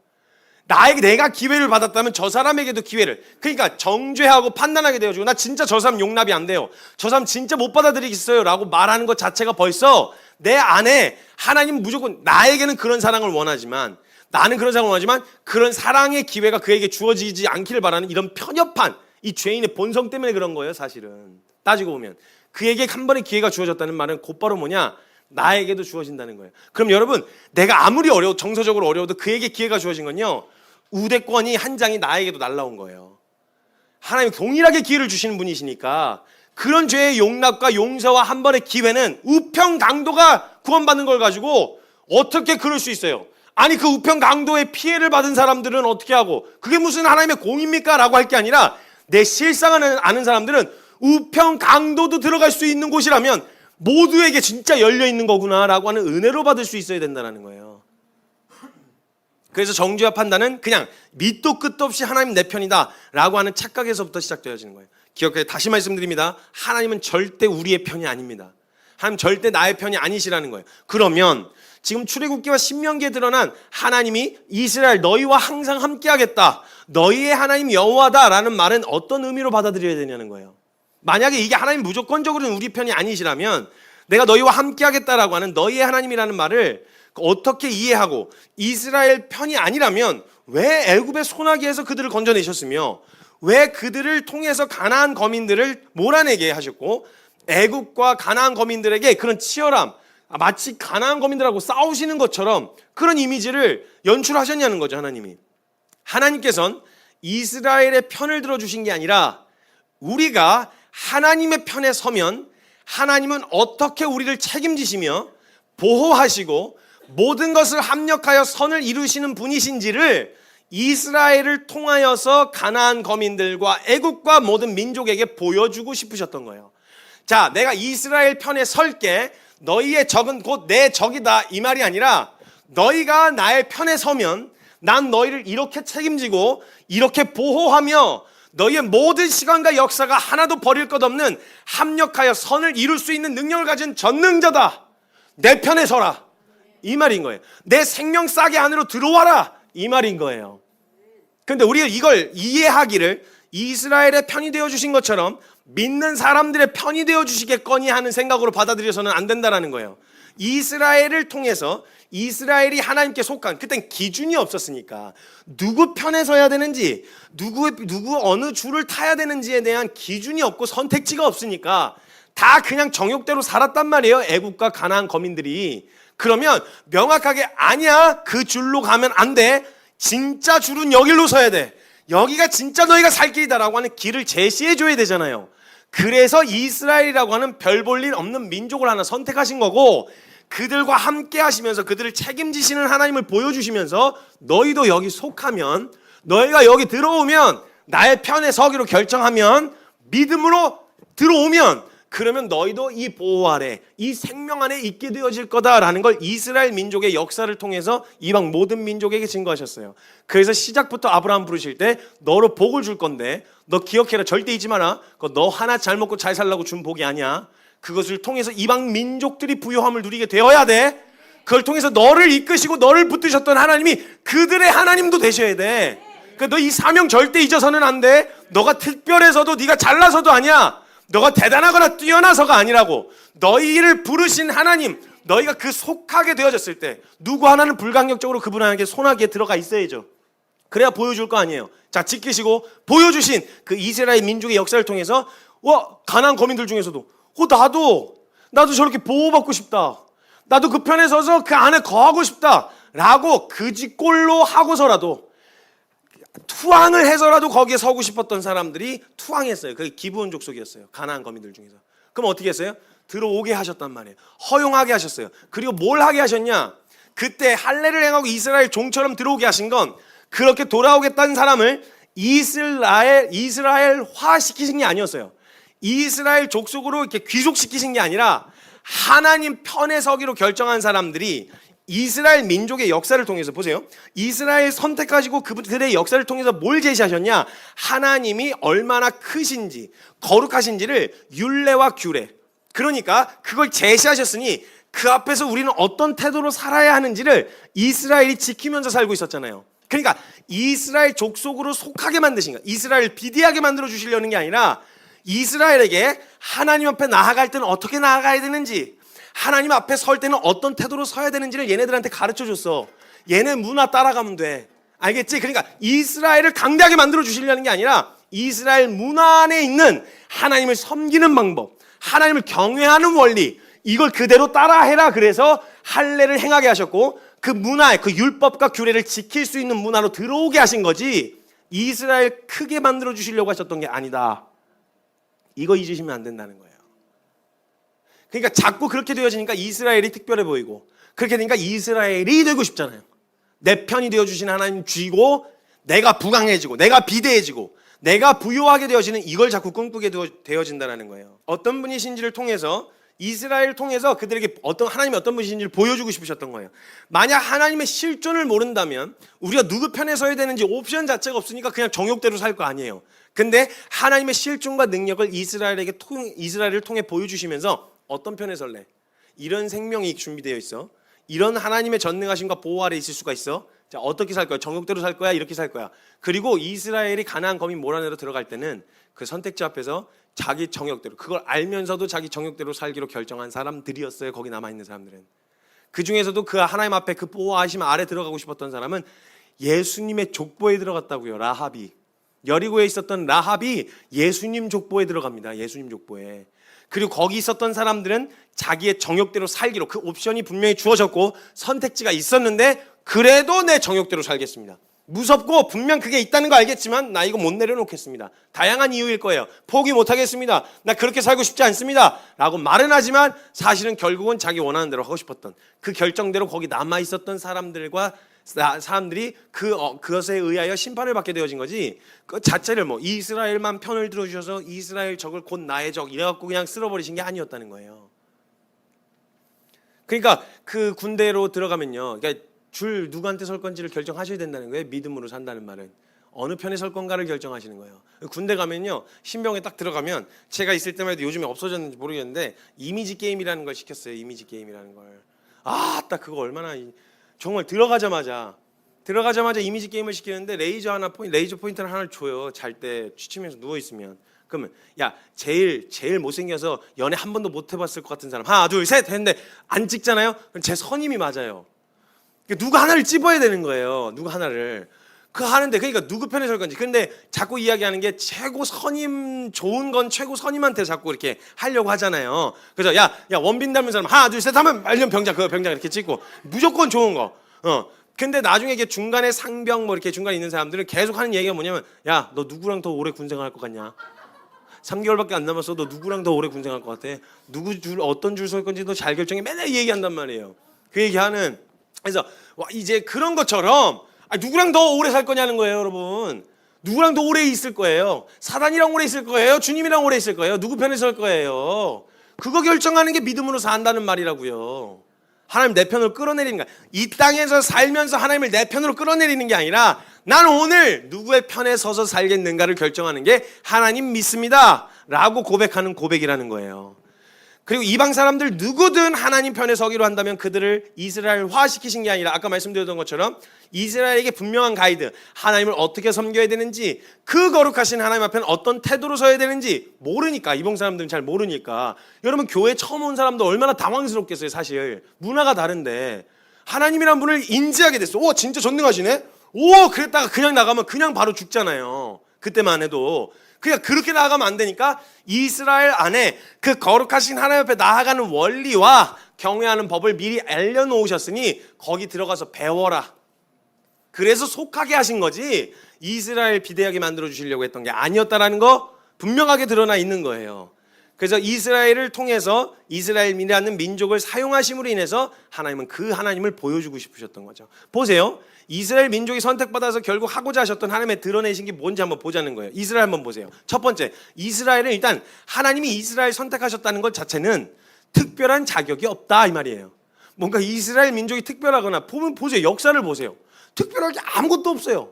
내가 기회를 받았다면 저 사람에게도 기회를. 그러니까 정죄하고 판단하게 되어지고, 나 진짜 저 사람 용납이 안 돼요, 저 사람 진짜 못 받아들이겠어요 라고 말하는 것 자체가 벌써 내 안에 하나님 무조건 나에게는 그런 사랑을 원하지만, 나는 그런 사랑을 원하지만 그런 사랑의 기회가 그에게 주어지지 않기를 바라는 이런 편협한 이 죄인의 본성 때문에 그런 거예요. 사실은 따지고 보면 그에게 한 번의 기회가 주어졌다는 말은 곧바로 뭐냐? 나에게도 주어진다는 거예요. 그럼 여러분, 내가 아무리 정서적으로 어려워도 그에게 기회가 주어진 건요, 우대권이 한 장이 나에게도 날라온 거예요. 하나님이 동일하게 기회를 주시는 분이시니까 그런 죄의 용납과 용서와 한 번의 기회는 우편 강도가 구원받는 걸 가지고 어떻게 그럴 수 있어요? 아니, 그 우편 강도의 피해를 받은 사람들은 어떻게 하고, 그게 무슨 하나님의 공입니까? 라고 할 게 아니라, 내 실상을 아는 사람들은 우편 강도도 들어갈 수 있는 곳이라면 모두에게 진짜 열려있는 거구나 라고 하는 은혜로 받을 수 있어야 된다는 거예요. 그래서 정죄와 판단은 그냥 밑도 끝도 없이 하나님 내 편이다 라고 하는 착각에서부터 시작되어지는 거예요. 기억해, 다시 말씀드립니다. 하나님은 절대 우리의 편이 아닙니다. 하나님 절대 나의 편이 아니시라는 거예요. 그러면 지금 출애굽기와 신명기에 드러난 하나님이 이스라엘 너희와 항상 함께하겠다, 너희의 하나님 여호와다라는 말은 어떤 의미로 받아들여야 되냐는 거예요. 만약에 이게 하나님 무조건적으로는 우리 편이 아니시라면 내가 너희와 함께하겠다라고 하는 너희의 하나님이라는 말을 어떻게 이해하고, 이스라엘 편이 아니라면 왜 애굽의 소나기에서 그들을 건져내셨으며 왜 그들을 통해서 가나안 거민들을 몰아내게 하셨고 애굽과 가나안 거민들에게 그런 치열함, 마치 가나안 거민들하고 싸우시는 것처럼 그런 이미지를 연출하셨냐는 거죠. 하나님께서는 이스라엘의 편을 들어주신 게 아니라 우리가 하나님의 편에 서면 하나님은 어떻게 우리를 책임지시며 보호하시고 모든 것을 합력하여 선을 이루시는 분이신지를 이스라엘을 통하여서 가나안 거민들과 애국과 모든 민족에게 보여주고 싶으셨던 거예요. 자, 내가 이스라엘 편에 설게, 너희의 적은 곧 내 적이다, 이 말이 아니라 너희가 나의 편에 서면 난 너희를 이렇게 책임지고 이렇게 보호하며 너희의 모든 시간과 역사가 하나도 버릴 것 없는 합력하여 선을 이룰 수 있는 능력을 가진 전능자다, 내 편에 서라, 이 말인 거예요. 내 생명 싸게 안으로 들어와라, 이 말인 거예요. 그런데 우리가 이걸 이해하기를 이스라엘의 편이 되어주신 것처럼 믿는 사람들의 편이 되어주시겠거니 하는 생각으로 받아들여서는 안 된다는 거예요. 이스라엘을 통해서 이스라엘이 하나님께 속한, 그땐 기준이 없었으니까 누구 편에 서야 되는지, 누구 어느 줄을 타야 되는지에 대한 기준이 없고 선택지가 없으니까 다 그냥 정욕대로 살았단 말이에요, 애국과 가나안 거민들이. 그러면 명확하게 아니야, 그 줄로 가면 안 돼, 진짜 줄은 여기로 서야 돼, 여기가 진짜 너희가 살 길이다라고 하는 길을 제시해 줘야 되잖아요. 그래서 이스라엘이라고 하는 별 볼 일 없는 민족을 하나 선택하신 거고, 그들과 함께 하시면서 그들을 책임지시는 하나님을 보여주시면서 너희도 여기 속하면, 너희가 여기 들어오면, 나의 편에 서기로 결정하면, 믿음으로 들어오면, 그러면 너희도 이 보호 아래, 이 생명 안에 있게 되어질 거다라는 걸 이스라엘 민족의 역사를 통해서 이방 모든 민족에게 증거하셨어요. 그래서 시작부터 아브라함 부르실 때 너로 복을 줄 건데 너 기억해라, 절대 잊지 마라, 그거 너 하나 잘 먹고 잘 살라고 준 복이 아니야. 그것을 통해서 이방 민족들이 부요함을 누리게 되어야 돼. 그걸 통해서 너를 이끄시고 너를 붙드셨던 하나님이 그들의 하나님도 되셔야 돼. 그러니까 너 이 사명 절대 잊어서는 안 돼. 너가 특별해서도 네가 잘나서도 아니야, 너가 대단하거나 뛰어나서가 아니라고. 너희를 부르신 하나님, 너희가 그 속하게 되어졌을 때 누구 하나는 불강력적으로 그분 하나님께 소나기에 들어가 있어야죠. 그래야 보여줄 거 아니에요. 자, 지키시고 보여주신 그 이스라엘 민족의 역사를 통해서 가나안 거민들 중에서도 나도 저렇게 보호받고 싶다, 나도 그 편에 서서 그 안에 거하고 싶다 라고 그지꼴로 하고서라도 투항을 해서라도 거기에 서고 싶었던 사람들이 투항했어요. 그게 기브온 족속이었어요, 가나안 거민들 중에서. 그럼 어떻게 했어요? 들어오게 하셨단 말이에요. 허용하게 하셨어요. 그리고 뭘 하게 하셨냐? 그때 할례를 행하고 이스라엘 종처럼 들어오게 하신 건 그렇게 돌아오겠다는 사람을 이스라엘화 시키신 게 아니었어요. 이스라엘 족속으로 이렇게 귀속시키신 게 아니라 하나님 편에 서기로 결정한 사람들이 이스라엘 민족의 역사를 통해서, 보세요, 이스라엘 선택하시고 그들의 역사를 통해서 뭘 제시하셨냐? 하나님이 얼마나 크신지 거룩하신지를 율례와 규례, 그러니까 그걸 제시하셨으니 그 앞에서 우리는 어떤 태도로 살아야 하는지를 이스라엘이 지키면서 살고 있었잖아요. 그러니까 이스라엘 족속으로 속하게 만드신 거예요. 이스라엘을 비대하게 만들어 주시려는 게 아니라 이스라엘에게 하나님 앞에 나아갈 때는 어떻게 나아가야 되는지, 하나님 앞에 설 때는 어떤 태도로 서야 되는지를 얘네들한테 가르쳐 줬어. 얘네 문화 따라가면 돼, 알겠지? 그러니까 이스라엘을 강대하게 만들어 주시려는 게 아니라 이스라엘 문화 안에 있는 하나님을 섬기는 방법, 하나님을 경외하는 원리, 이걸 그대로 따라해라. 그래서 할례를 행하게 하셨고 그 문화에, 그 율법과 규례를 지킬 수 있는 문화로 들어오게 하신 거지, 이스라엘 크게 만들어 주시려고 하셨던 게 아니다. 이거 잊으시면 안 된다는 거예요. 그러니까 자꾸 그렇게 되어지니까 이스라엘이 특별해 보이고, 그렇게 되니까 이스라엘이 되고 싶잖아요. 내 편이 되어주신 하나님 쥐고 내가 부강해지고 내가 비대해지고 내가 부유하게 되어지는, 이걸 자꾸 꿈꾸게 되어진다는 거예요. 어떤 분이신지를 통해서, 이스라엘을 통해서 그들에게 하나님이 어떤 분이신지를 보여주고 싶으셨던 거예요. 만약 하나님의 실존을 모른다면 우리가 누구 편에 서야 되는지 옵션 자체가 없으니까 그냥 정욕대로 살 거 아니에요. 근데 하나님의 실존과 능력을 이스라엘을 통해 보여주시면서 어떤 편에 설래? 이런 생명이 준비되어 있어. 이런 하나님의 전능하심과 보호 아래 있을 수가 있어. 자, 어떻게 살 거야? 정욕대로 살 거야? 이렇게 살 거야? 그리고 이스라엘이 가나안 거민 모란으로 들어갈 때는 그 선택지 앞에서 자기 정욕대로, 그걸 알면서도 자기 정욕대로 살기로 결정한 사람들이었어요. 거기 남아있는 사람들은. 그 중에서도 그 하나님 앞에 그 보호하심 아래 들어가고 싶었던 사람은 예수님의 족보에 들어갔다고요. 라합이. 여리고에 있었던 라합이 예수님 족보에 들어갑니다. 예수님 족보에. 그리고 거기 있었던 사람들은 자기의 정욕대로 살기로, 그 옵션이 분명히 주어졌고 선택지가 있었는데, 그래도 내 정욕대로 살겠습니다. 무섭고 분명 그게 있다는 거 알겠지만 나 이거 못 내려놓겠습니다. 다양한 이유일 거예요. 포기 못하겠습니다. 나 그렇게 살고 싶지 않습니다. 라고 말은 하지만 사실은 결국은 자기 원하는 대로 하고 싶었던, 그 결정대로 거기 남아있었던 사람들이 그것에 의하여 심판을 받게 되어진 거지, 그 자체를 뭐 이스라엘만 편을 들어주셔서 이스라엘 적을 곧 나의 적 이래갖고 그냥 쓸어버리신 게 아니었다는 거예요. 그러니까 그 군대로 들어가면요, 그러니까 줄 누구한테 설 건지를 결정하셔야 된다는 거예요. 믿음으로 산다는 말은 어느 편에 설 건가를 결정하시는 거예요. 군대 가면요, 신병에 딱 들어가면, 제가 있을 때만 해도 요즘에 없어졌는지 모르겠는데 이미지 게임이라는 걸 시켰어요. 이미지 게임이라는 걸. 딱 그거 얼마나, 정말 들어가자마자 이미지 게임을 시키는데 레이저 포인트를 하나를 줘요. 잘 때 취침해서 누워 있으면. 그러면 야, 제일 못생겨서 연애 한 번도 못 해봤을 것 같은 사람 하나 둘 셋 했는데 안 찍잖아요. 그럼 제 선임이 맞아요. 누가 하나를 찝어야 되는 거예요. 누가 하나를. 그 하는데, 그러니까 누구 편에 설 건지. 근데 자꾸 이야기하는 게 최고 선임, 좋은 건 최고 선임한테 자꾸 이렇게 하려고 하잖아요. 그래서 야 원빈 닮은 사람 하나 둘 셋 하면 말년 병장 이렇게 찍고 무조건 좋은 거. 근데 나중에 이게 중간에 상병 뭐 이렇게 중간에 있는 사람들은 계속 하는 얘기가 뭐냐면, 야, 너 누구랑 더 오래 군생활할 것 같냐? 3개월밖에 안 남았어. 너 누구랑 더 오래 군생활할 것 같아? 어떤 줄 설 건지 너 잘 결정해. 맨날 이 얘기한단 말이에요. 그 얘기하는. 그래서 이제 그런 것처럼 누구랑 더 오래 살 거냐는 거예요, 여러분. 누구랑 더 오래 있을 거예요? 사단이랑 오래 있을 거예요? 주님이랑 오래 있을 거예요? 누구 편에 설 거예요? 그거 결정하는 게 믿음으로 산다는 말이라고요. 하나님 내 편으로 끌어내리는 거야. 이 땅에서 살면서 하나님을 내 편으로 끌어내리는 게 아니라, 나는 오늘 누구의 편에 서서 살겠는가를 결정하는 게 하나님 믿습니다 라고 고백하는 고백이라는 거예요. 그리고 이방 사람들 누구든 하나님 편에 서기로 한다면 그들을 이스라엘화 시키신 게 아니라, 아까 말씀드렸던 것처럼 이스라엘에게 분명한 가이드, 하나님을 어떻게 섬겨야 되는지, 그 거룩하신 하나님 앞에는 어떤 태도로 서야 되는지 모르니까, 이방 사람들은 잘 모르니까. 여러분, 교회 처음 온 사람도 얼마나 당황스럽겠어요. 사실 문화가 다른데 하나님이란 분을 인지하게 됐어. 오, 진짜 전능하시네. 오, 그랬다가 그냥 나가면 그냥 바로 죽잖아요. 그때만 해도. 그러니까 그렇게 나아가면 안 되니까 이스라엘 안에 그 거룩하신 하나님 앞에 나아가는 원리와 경외하는 법을 미리 알려놓으셨으니 거기 들어가서 배워라. 그래서 속하게 하신 거지, 이스라엘 비대하게 만들어주시려고 했던 게 아니었다라는 거 분명하게 드러나 있는 거예요. 그래서 이스라엘을 통해서 이스라엘이라는 민족을 사용하심으로 인해서 하나님은 그 하나님을 보여주고 싶으셨던 거죠. 보세요. 이스라엘 민족이 선택받아서 결국 하고자 하셨던 하나님의 드러내신 게 뭔지 한번 보자는 거예요. 이스라엘 한번 보세요. 첫 번째, 이스라엘은 일단 하나님이 이스라엘 선택하셨다는 것 자체는 특별한 자격이 없다 이 말이에요. 뭔가 이스라엘 민족이 특별하거나, 보세요. 역사를 보세요. 특별하게 아무것도 없어요.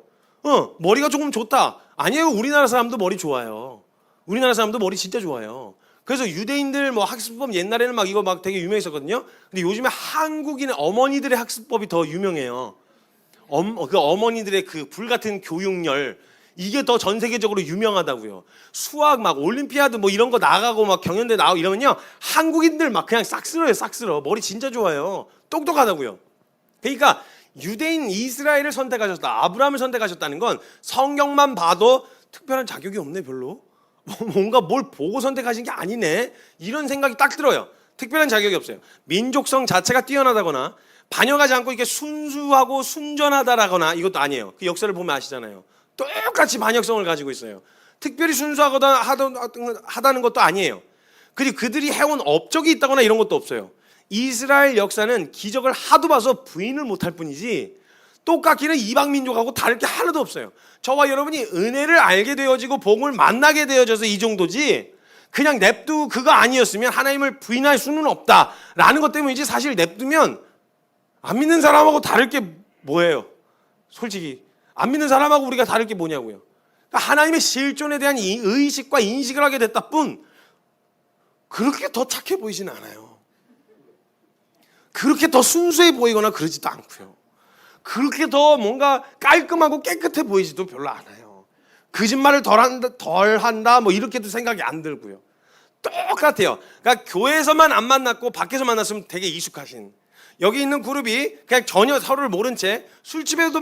머리가 조금 좋다. 아니에요. 우리나라 사람도 머리 좋아요. 우리나라 사람도 머리 진짜 좋아요. 그래서 유대인들 뭐 학습법 옛날에는 막 이거 막 되게 유명했었거든요. 근데 요즘에 한국인 어머니들의 학습법이 더 유명해요. 그 어머니들의 그 불같은 교육열, 이게 더 전 세계적으로 유명하다고요. 수학 막 올림피아드 뭐 이런 거 나가고 막 경연대 나가고 이러면요, 한국인들 막 그냥 싹 쓸어요. 싹 쓸어. 머리 진짜 좋아요. 똑똑하다고요. 그러니까 유대인 이스라엘을 선택하셨다, 아브라함을 선택하셨다는 건 성경만 봐도 특별한 자격이 없네 별로. 뭔가 뭘 보고 선택하신 게 아니네, 이런 생각이 딱 들어요. 특별한 자격이 없어요. 민족성 자체가 뛰어나다거나 반영하지 않고 이렇게 순수하고 순전하다라거나 이것도 아니에요. 그 역사를 보면 아시잖아요. 똑같이 반역성을 가지고 있어요. 특별히 순수하거나 하다는 것도 아니에요. 그리고 그들이 해온 업적이 있다거나 이런 것도 없어요. 이스라엘 역사는 기적을 하도 봐서 부인을 못할 뿐이지 똑같기는 이방 민족하고 다를 게 하나도 없어요. 저와 여러분이 은혜를 알게 되어지고 복을 만나게 되어져서 이 정도지, 그냥 냅두 그거 아니었으면 하나님을 부인할 수는 없다라는 것 때문이지, 사실 냅두면 안 믿는 사람하고 다를 게 뭐예요? 솔직히 안 믿는 사람하고 우리가 다를 게 뭐냐고요. 그러니까 하나님의 실존에 대한 의식과 인식을 하게 됐다 뿐 그렇게 더 착해 보이지는 않아요. 그렇게 더 순수해 보이거나 그러지도 않고요. 그렇게 더 뭔가 깔끔하고 깨끗해 보이지도 별로 않아요. 거짓말을 덜 한다 뭐 이렇게도 생각이 안 들고요. 똑같아요. 그러니까 교회에서만 안 만났고 밖에서 만났으면 되게 익숙하신, 여기 있는 그룹이 그냥 전혀 서로를 모른 채 술집에서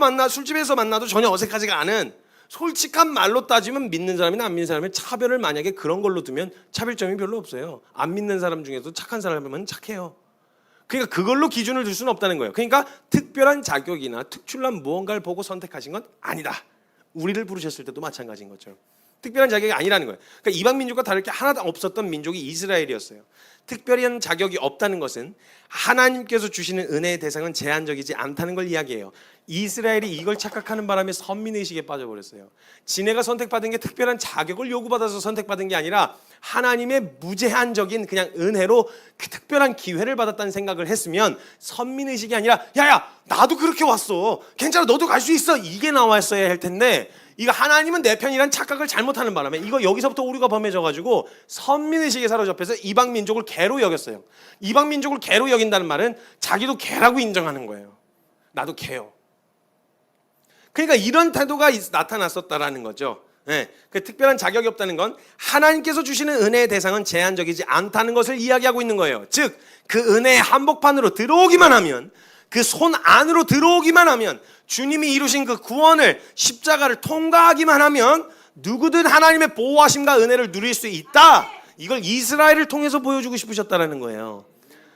만나도 전혀 어색하지가 않은, 솔직한 말로 따지면 믿는 사람이나 안 믿는 사람의 차별을 만약에 그런 걸로 두면 차별점이 별로 없어요. 안 믿는 사람 중에도 착한 사람이면 착해요. 그러니까 그걸로 기준을 둘 수는 없다는 거예요. 그러니까 특별한 자격이나 특출난 무언가를 보고 선택하신 건 아니다. 우리를 부르셨을 때도 마찬가지인 것처럼 특별한 자격이 아니라는 거예요. 그러니까 이방 민족과 다를 게 하나도 없었던 민족이 이스라엘이었어요. 특별한 자격이 없다는 것은 하나님께서 주시는 은혜의 대상은 제한적이지 않다는 걸 이야기해요. 이스라엘이 이걸 착각하는 바람에 선민의식에 빠져버렸어요. 지네가 선택받은 게 특별한 자격을 요구받아서 선택받은 게 아니라 하나님의 무제한적인 그냥 은혜로 그 특별한 기회를 받았다는 생각을 했으면 선민의식이 아니라 야야 나도 그렇게 왔어, 괜찮아, 너도 갈 수 있어, 이게 나왔어야 할 텐데, 이거 하나님은 내 편이란 착각을 잘못하는 바람에 이거 여기서부터 오류가 범해져가지고 선민의식에 사로잡혀서 이방 민족을 개로 여겼어요. 이방 민족을 개로 여긴다는 말은 자기도 개라고 인정하는 거예요. 나도 개요. 그러니까 이런 태도가 나타났었다라는 거죠. 네, 그 특별한 자격이 없다는 건 하나님께서 주시는 은혜의 대상은 제한적이지 않다는 것을 이야기하고 있는 거예요. 즉 그 은혜의 한복판으로 들어오기만 하면, 그 손 안으로 들어오기만 하면, 주님이 이루신 그 구원을, 십자가를 통과하기만 하면 누구든 하나님의 보호하심과 은혜를 누릴 수 있다. 이걸 이스라엘을 통해서 보여주고 싶으셨다는 거예요.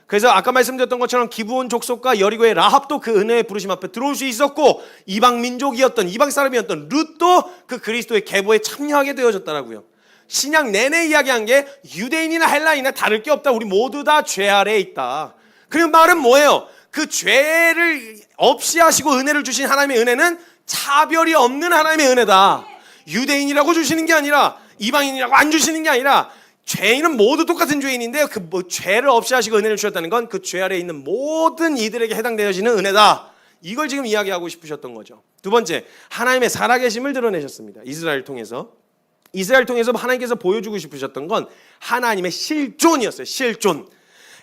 그래서 아까 말씀드렸던 것처럼 기브온 족속과 여리고의 라합도 그 은혜의 부르심 앞에 들어올 수 있었고, 이방 민족이었던, 이방 사람이었던 룻도 그 그리스도의 계보에 참여하게 되어졌다라고요. 신약 내내 이야기한 게 유대인이나 헬라인이나 다를 게 없다. 우리 모두 다 죄 아래에 있다. 그 말은 뭐예요? 그 죄를 없이 하시고 은혜를 주신 하나님의 은혜는 차별이 없는 하나님의 은혜다. 유대인이라고 주시는 게 아니라 이방인이라고 안 주시는 게 아니라 죄인은 모두 똑같은 죄인인데 그 죄를 없이 하시고 은혜를 주셨다는 건 그 죄 아래에 있는 모든 이들에게 해당되어지는 은혜다. 이걸 지금 이야기하고 싶으셨던 거죠. 두 번째, 하나님의 살아계심을 드러내셨습니다. 이스라엘 통해서 하나님께서 보여주고 싶으셨던 건 하나님의 실존이었어요. 실존.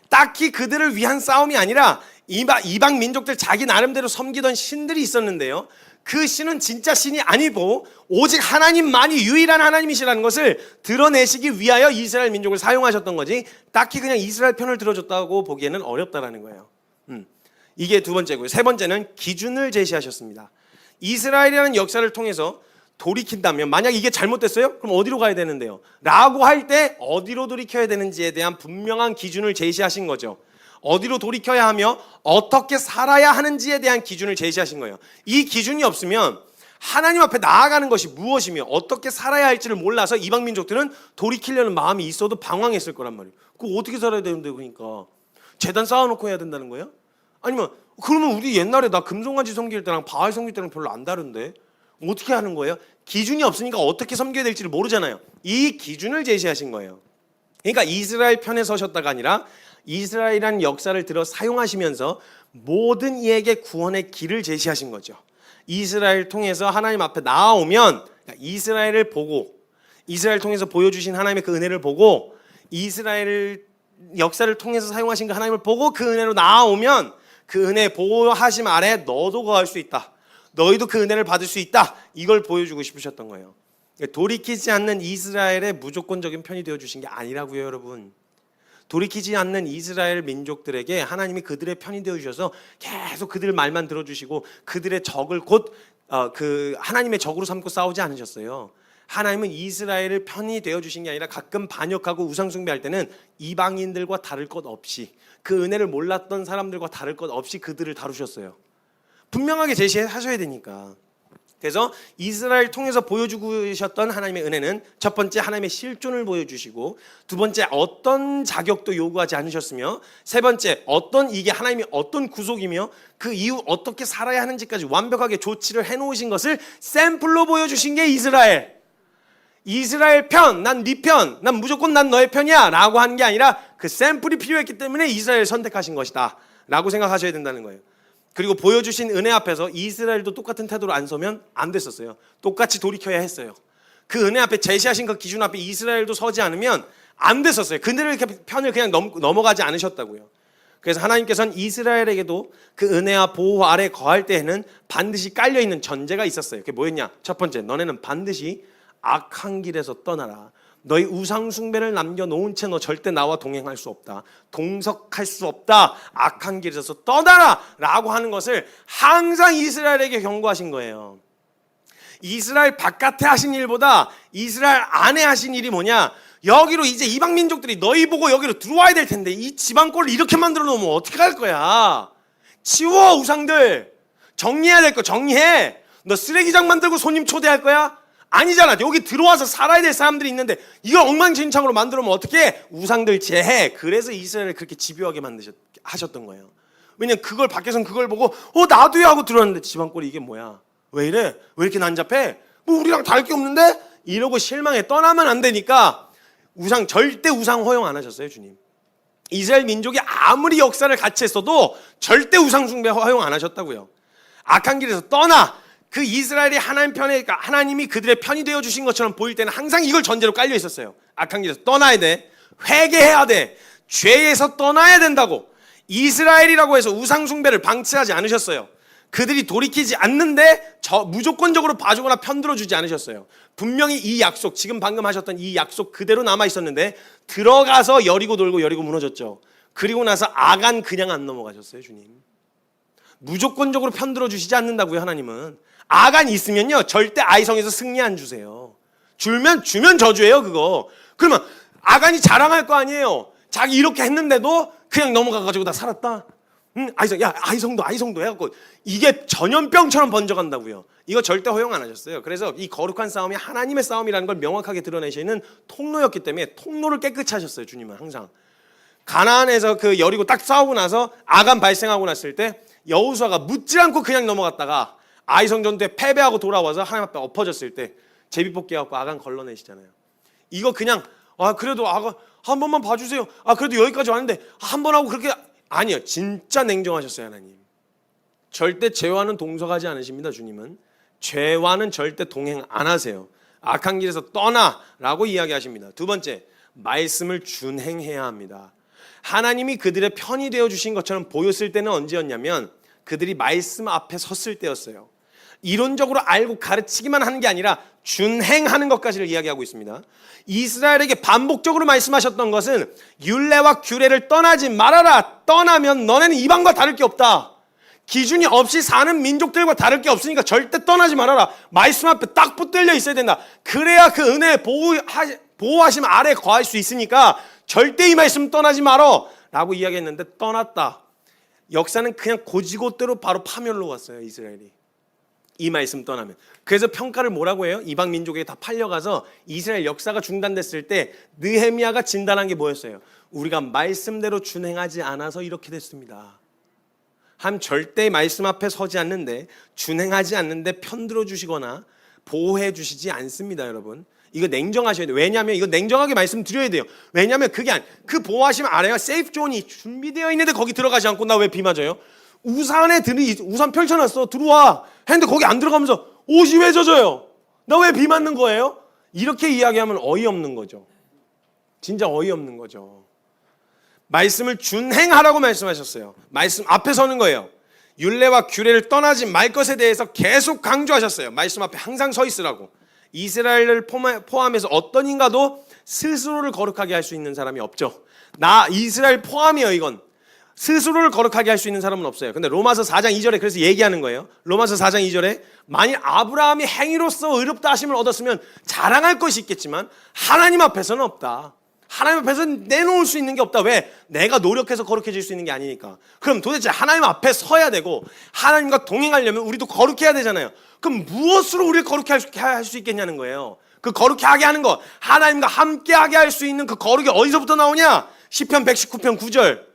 딱히 그들을 위한 싸움이 아니라 이방 민족들 자기 나름대로 섬기던 신들이 있었는데요, 그 신은 진짜 신이 아니고 오직 하나님만이 유일한 하나님이시라는 것을 드러내시기 위하여 이스라엘 민족을 사용하셨던 거지, 딱히 그냥 이스라엘 편을 들어줬다고 보기에는 어렵다라는 거예요. 이게 두 번째고요. 세 번째는 기준을 제시하셨습니다. 이스라엘이라는 역사를 통해서 돌이킨다면, 만약 이게 잘못됐어요? 그럼 어디로 가야 되는데요? 라고 할 때 어디로 돌이켜야 되는지에 대한 분명한 기준을 제시하신 거죠. 어디로 돌이켜야 하며 어떻게 살아야 하는지에 대한 기준을 제시하신 거예요. 이 기준이 없으면 하나님 앞에 나아가는 것이 무엇이며 어떻게 살아야 할지를 몰라서 이방 민족들은 돌이키려는 마음이 있어도 방황했을 거란 말이에요. 그거 어떻게 살아야 되는데, 그러니까 제단 쌓아놓고 해야 된다는 거예요? 아니면 그러면 우리 옛날에 나 금송아지 섬길 때랑 바알 섬길 때랑 별로 안 다른데 어떻게 하는 거예요? 기준이 없으니까 어떻게 섬겨야 될지를 모르잖아요. 이 기준을 제시하신 거예요. 그러니까 이스라엘 편에 서셨다가 아니라 이스라엘이라는 역사를 들어 사용하시면서 모든 이에게 구원의 길을 제시하신 거죠. 이스라엘 통해서 하나님 앞에 나아오면, 이스라엘을 보고, 이스라엘 통해서 보여주신 하나님의 그 은혜를 보고, 이스라엘 역사를 통해서 사용하신 그 하나님을 보고 그 은혜로 나아오면 그 은혜 보호하심 아래 너도 거할 수 있다. 너희도 그 은혜를 받을 수 있다. 이걸 보여주고 싶으셨던 거예요. 돌이키지 않는 이스라엘의 무조건적인 편이 되어주신 게 아니라고요, 여러분. 돌이키지 않는 이스라엘 민족들에게 하나님이 그들의 편이 되어주셔서 계속 그들 말만 들어주시고 그들의 적을 곧 그 하나님의 적으로 삼고 싸우지 않으셨어요. 하나님은 이스라엘을 편히 되어주신 게 아니라 가끔 반역하고 우상숭배할 때는 이방인들과 다를 것 없이, 그 은혜를 몰랐던 사람들과 다를 것 없이 그들을 다루셨어요. 분명하게 제시하셔야 되니까. 그래서 이스라엘 통해서 보여주셨던 하나님의 은혜는 첫 번째 하나님의 실존을 보여주시고, 두 번째 어떤 자격도 요구하지 않으셨으며, 세 번째 이게 하나님이 어떤 구속이며 그 이후 어떻게 살아야 하는지까지 완벽하게 조치를 해놓으신 것을 샘플로 보여주신 게 이스라엘 편, 난 네 편, 난 무조건 난 너의 편이야 라고 한 게 아니라 그 샘플이 필요했기 때문에 이스라엘을 선택하신 것이다 라고 생각하셔야 된다는 거예요. 그리고 보여주신 은혜 앞에서 이스라엘도 똑같은 태도로 안 서면 안 됐었어요. 똑같이 돌이켜야 했어요. 그 은혜 앞에 제시하신 그 기준 앞에 이스라엘도 서지 않으면 안 됐었어요. 그들의 편을 그냥 넘어가지 않으셨다고요. 그래서 하나님께서는 이스라엘에게도 그 은혜와 보호 아래 거할 때에는 반드시 깔려있는 전제가 있었어요. 그게 뭐였냐? 첫 번째, 너네는 반드시 악한 길에서 떠나라. 너희 우상 숭배를 남겨놓은 채 너 절대 나와 동행할 수 없다. 동석할 수 없다. 악한 길에서 떠나라 라고 하는 것을 항상 이스라엘에게 경고하신 거예요. 이스라엘 바깥에 하신 일보다 이스라엘 안에 하신 일이 뭐냐? 여기로 이제 이방 민족들이 너희 보고 여기로 들어와야 될 텐데 이 지방권을 이렇게 만들어 놓으면 어떻게 할 거야? 치워, 우상들. 정리해야 될 거 정리해. 너 쓰레기장 만들고 손님 초대할 거야? 아니잖아. 여기 들어와서 살아야 될 사람들이 있는데 이걸 엉망진창으로 만들어면 어떻게? 우상들 제해. 그래서 이스라엘을 그렇게 집요하게 하셨던 거예요. 왜냐면 그걸 밖에서는 그걸 보고 나도야 하고 들어왔는데 지방골이 이게 뭐야? 왜 이래? 왜 이렇게 난잡해? 뭐 우리랑 다를 게 없는데? 이러고 실망해 떠나면 안 되니까 절대 우상 허용 안 하셨어요, 주님. 이스라엘 민족이 아무리 역사를 같이 했어도 절대 우상 숭배 허용 안 하셨다고요. 악한 길에서 떠나. 그 이스라엘이 하나님 편에, 그러니까 하나님이 그들의 편이 되어 주신 것처럼 보일 때는 항상 이걸 전제로 깔려 있었어요. 악한 길에서 떠나야 돼. 회개해야 돼. 죄에서 떠나야 된다고. 이스라엘이라고 해서 우상 숭배를 방치하지 않으셨어요. 그들이 돌이키지 않는데 무조건적으로 봐주거나 편들어 주지 않으셨어요. 분명히 이 약속, 지금 방금 하셨던 이 약속 그대로 남아 있었는데 들어가서 여리고 돌고 여리고 무너졌죠. 그리고 나서 아간 그냥 안 넘어가셨어요, 주님. 무조건적으로 편들어 주시지 않는다고요, 하나님은. 아간 있으면요 절대 아이성에서 승리 안 주세요. 주면 저주예요, 그거. 그러면 아간이 자랑할 거 아니에요. 자기 이렇게 했는데도 그냥 넘어가가지고 나 살았다. 아이성도 해갖고 이게 전염병처럼 번져간다고요. 이거 절대 허용 안 하셨어요. 그래서 이 거룩한 싸움이 하나님의 싸움이라는 걸 명확하게 드러내시는 통로였기 때문에 통로를 깨끗이 하셨어요, 주님은 항상. 가나안에서 그 여리고 딱 싸우고 나서 아간 발생하고 났을 때 여호수아가 묻지 않고 그냥 넘어갔다가 아이성 전투에 패배하고 돌아와서 하나님 앞에 엎어졌을 때 제비뽑기 해갖고 아간 걸러내시잖아요. 이거 그냥 그래도 아간 한 번만 봐주세요. 그래도 여기까지 왔는데 한 번 하고 그렇게 아니요. 진짜 냉정하셨어요, 하나님. 절대 죄와는 동석하지 않으십니다, 주님은. 죄와는 절대 동행 안 하세요. 악한 길에서 떠나라고 이야기하십니다. 두 번째, 말씀을 준행해야 합니다. 하나님이 그들의 편이 되어주신 것처럼 보였을 때는 언제였냐면 그들이 말씀 앞에 섰을 때였어요. 이론적으로 알고 가르치기만 하는 게 아니라 준행하는 것까지를 이야기하고 있습니다. 이스라엘에게 반복적으로 말씀하셨던 것은 율례와 규례를 떠나지 말아라. 떠나면 너네는 이방과 다를 게 없다. 기준이 없이 사는 민족들과 다를 게 없으니까 절대 떠나지 말아라. 말씀 앞에 딱 붙들려 있어야 된다. 그래야 그 은혜의 보호하심 아래 거할 수 있으니까 절대 이 말씀 떠나지 말어 라고 이야기했는데 떠났다. 역사는 그냥 고지고대로 바로 파멸로 왔어요, 이스라엘이. 이 말씀 떠나면. 그래서 평가를 뭐라고 해요? 이방 민족에게 다 팔려가서 이스라엘 역사가 중단됐을 때 느헤미야가 진단한 게 뭐였어요? 우리가 말씀대로 준행하지 않아서 이렇게 됐습니다. 절대 말씀 앞에 서지 않는데, 준행하지 않는데 편들어 주시거나 보호해 주시지 않습니다, 여러분. 이거 냉정하셔야 돼요. 왜냐하면 이거 냉정하게 말씀드려야 돼요. 왜냐하면 그 보호하심 아래가 세이프 존이 준비되어 있는데 거기 들어가지 않고 나 왜 비 맞아요? 우산 펼쳐놨어. 들어와. 했는데 거기 안 들어가면서 옷이 왜 젖어요? 나 왜 비 맞는 거예요? 이렇게 이야기하면 어이없는 거죠. 진짜 어이없는 거죠. 말씀을 준행하라고 말씀하셨어요. 말씀 앞에 서는 거예요. 율례와 규례를 떠나지 말 것에 대해서 계속 강조하셨어요. 말씀 앞에 항상 서 있으라고. 이스라엘을 포함해서 어떤 인가도 스스로를 거룩하게 할 수 있는 사람이 없죠. 나 이스라엘 포함이에요, 이건. 스스로를 거룩하게 할 수 있는 사람은 없어요. 근데 로마서 4장 2절에 그래서 얘기하는 거예요. 로마서 4장 2절에 만일 아브라함이 행위로서 의롭다 하심을 얻었으면 자랑할 것이 있겠지만 하나님 앞에서는 없다. 하나님 앞에서는 내놓을 수 있는 게 없다. 왜? 내가 노력해서 거룩해질 수 있는 게 아니니까. 그럼 도대체 하나님 앞에 서야 되고 하나님과 동행하려면 우리도 거룩해야 되잖아요. 그럼 무엇으로 우리를 거룩해 할 수 있겠냐는 거예요. 그 거룩해 하게 하는 것, 하나님과 함께 하게 할 수 있는 그 거룩이 어디서부터 나오냐? 시편 119편 9절.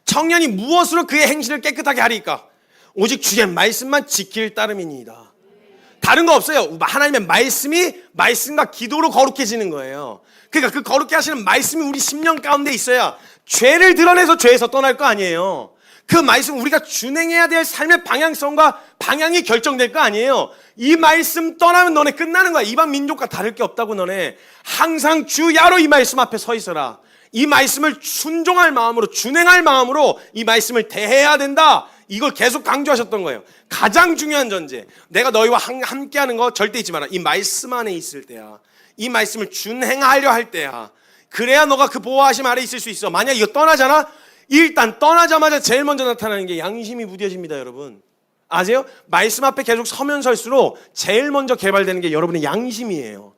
청년이 무엇으로 그의 행실을 깨끗하게 하리까? 오직 주의 말씀만 지킬 따름이니이다. 다른 거 없어요. 하나님의 말씀과 기도로 거룩해지는 거예요. 그러니까 그 거룩해 하시는 말씀이 우리 심령 가운데 있어야 죄를 드러내서 죄에서 떠날 거 아니에요. 그 말씀 우리가 준행해야 될 삶의 방향성과 방향이 결정될 거 아니에요. 이 말씀 떠나면 너네 끝나는 거야. 이방 민족과 다를 게 없다고 너네. 항상 주야로 이 말씀 앞에 서 있어라. 이 말씀을 순종할 마음으로 준행할 마음으로 이 말씀을 대해야 된다. 이걸 계속 강조하셨던 거예요. 가장 중요한 전제. 내가 너희와 함께하는 거 절대 잊지 마라. 이 말씀 안에 있을 때야. 이 말씀을 준행하려 할 때야. 그래야 너가 그 보호하심 아래 있을 수 있어. 만약 이거 떠나잖아? 일단 떠나자마자 제일 먼저 나타나는 게 양심이 무뎌집니다, 여러분. 아세요? 말씀 앞에 계속 서면 설수록 제일 먼저 개발되는 게 여러분의 양심이에요.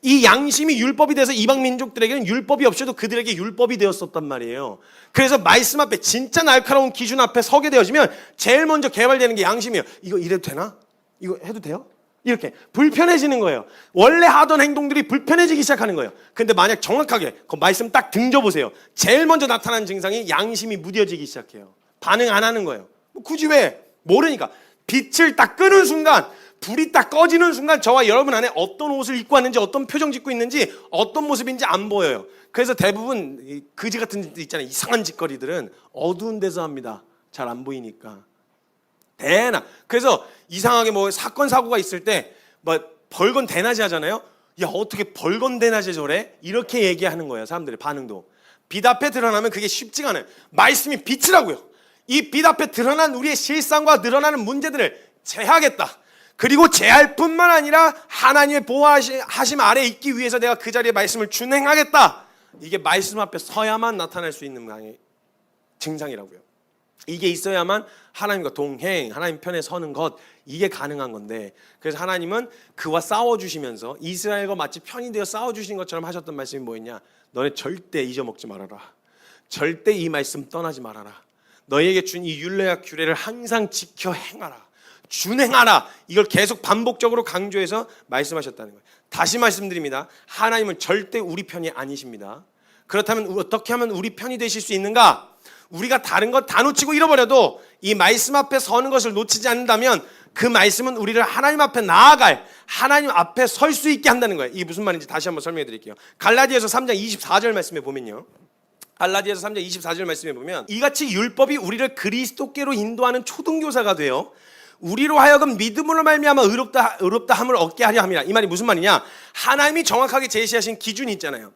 이 양심이 율법이 돼서 이방 민족들에게는 율법이 없어도 그들에게 율법이 되었었단 말이에요. 그래서 말씀 앞에 진짜 날카로운 기준 앞에 서게 되어지면 제일 먼저 개발되는 게 양심이에요. 이거 이래도 되나? 이거 해도 돼요? 이렇게 불편해지는 거예요. 원래 하던 행동들이 불편해지기 시작하는 거예요. 근데 만약 정확하게 그 말씀 딱 등져보세요. 제일 먼저 나타나는 증상이 양심이 무뎌지기 시작해요. 반응 안 하는 거예요. 굳이 왜? 모르니까. 빛을 딱 끄는 순간, 불이 딱 꺼지는 순간 저와 여러분 안에 어떤 옷을 입고 왔는지, 어떤 표정 짓고 있는지, 어떤 모습인지 안 보여요. 그래서 대부분 그지 같은 짓들 있잖아요. 이상한 짓거리들은 어두운 데서 합니다. 잘 안 보이니까. 그래서 이상하게 뭐 사건 사고가 있을 때 뭐 벌건 대낮에 하잖아요. 야, 어떻게 벌건 대낮에 저래? 이렇게 얘기하는 거예요. 사람들의 반응도. 빛 앞에 드러나면 그게 쉽지가 않아요. 말씀이 빛이라고요. 이 빛 앞에 드러난 우리의 실상과 드러나는 문제들을 제하겠다. 그리고 제할 뿐만 아니라 하나님의 보호하심 아래에 있기 위해서 내가 그 자리에 말씀을 준행하겠다. 이게 말씀 앞에 서야만 나타날 수 있는 증상이라고요. 이게 있어야만 하나님과 동행, 하나님 편에 서는 것, 이게 가능한 건데, 그래서 하나님은 그와 싸워주시면서 이스라엘과 마치 편이 되어 싸워주신 것처럼 하셨던 말씀이 뭐였냐? 너네 절대 잊어먹지 말아라. 절대 이 말씀 떠나지 말아라. 너희에게 준 이 율례와 규례를 항상 지켜 행하라. 준행하라. 이걸 계속 반복적으로 강조해서 말씀하셨다는 거예요. 다시 말씀드립니다. 하나님은 절대 우리 편이 아니십니다. 그렇다면 어떻게 하면 우리 편이 되실 수 있는가? 우리가 다른 것 다 놓치고 잃어버려도 이 말씀 앞에 서는 것을 놓치지 않는다면 그 말씀은 우리를 하나님 앞에 나아갈, 하나님 앞에 설 수 있게 한다는 거예요. 이게 무슨 말인지 다시 한번 설명해 드릴게요. 갈라디아서 3장 24절 말씀에 보면요. 갈라디아서 3장 24절 말씀에 보면 이같이 율법이 우리를 그리스도께로 인도하는 초등교사가 되어 우리로 하여금 믿음으로 말미암아 의롭다 함을 얻게 하려 함이라. 이 말이 무슨 말이냐? 하나님이 정확하게 제시하신 기준이 있잖아요.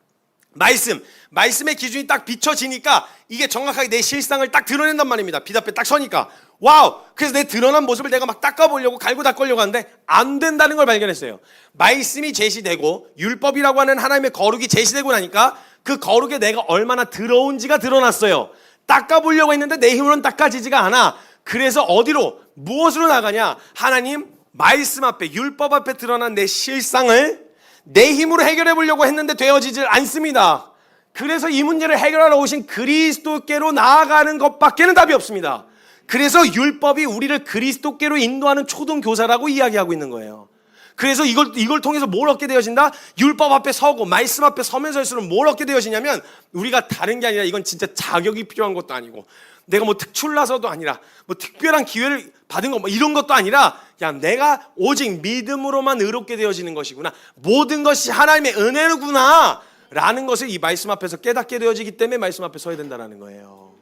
말씀의 기준이 딱 비춰지니까 이게 정확하게 내 실상을 딱 드러낸단 말입니다. 빛 앞에 딱 서니까 와우. 그래서 내 드러난 모습을 내가 막 닦아보려고 갈고 닦으려고 하는데 안 된다는 걸 발견했어요. 말씀이 제시되고 율법이라고 하는 하나님의 거룩이 제시되고 나니까 그 거룩에 내가 얼마나 더러운지가 드러났어요. 닦아보려고 했는데 내 힘으로는 닦아지지가 않아. 그래서 어디로, 무엇으로 나가냐? 하나님 말씀 앞에, 율법 앞에 드러난 내 실상을 내 힘으로 해결해 보려고 했는데 되어지질 않습니다. 그래서 이 문제를 해결하러 오신 그리스도께로 나아가는 것밖에는 답이 없습니다. 그래서 율법이 우리를 그리스도께로 인도하는 초등교사라고 이야기하고 있는 거예요. 그래서 이걸 통해서 뭘 얻게 되어진다? 율법 앞에 서고 말씀 앞에 서면서 할수록 뭘 얻게 되어지냐면 우리가 다른 게 아니라 이건 진짜 자격이 필요한 것도 아니고 내가 뭐 특출나서도 아니라 뭐 특별한 기회를 받은 거 뭐 이런 것도 아니라 그냥 내가 오직 믿음으로만 의롭게 되어지는 것이구나. 모든 것이 하나님의 은혜구나 라는 것을 이 말씀 앞에서 깨닫게 되어지기 때문에 말씀 앞에 서야 된다는 거예요.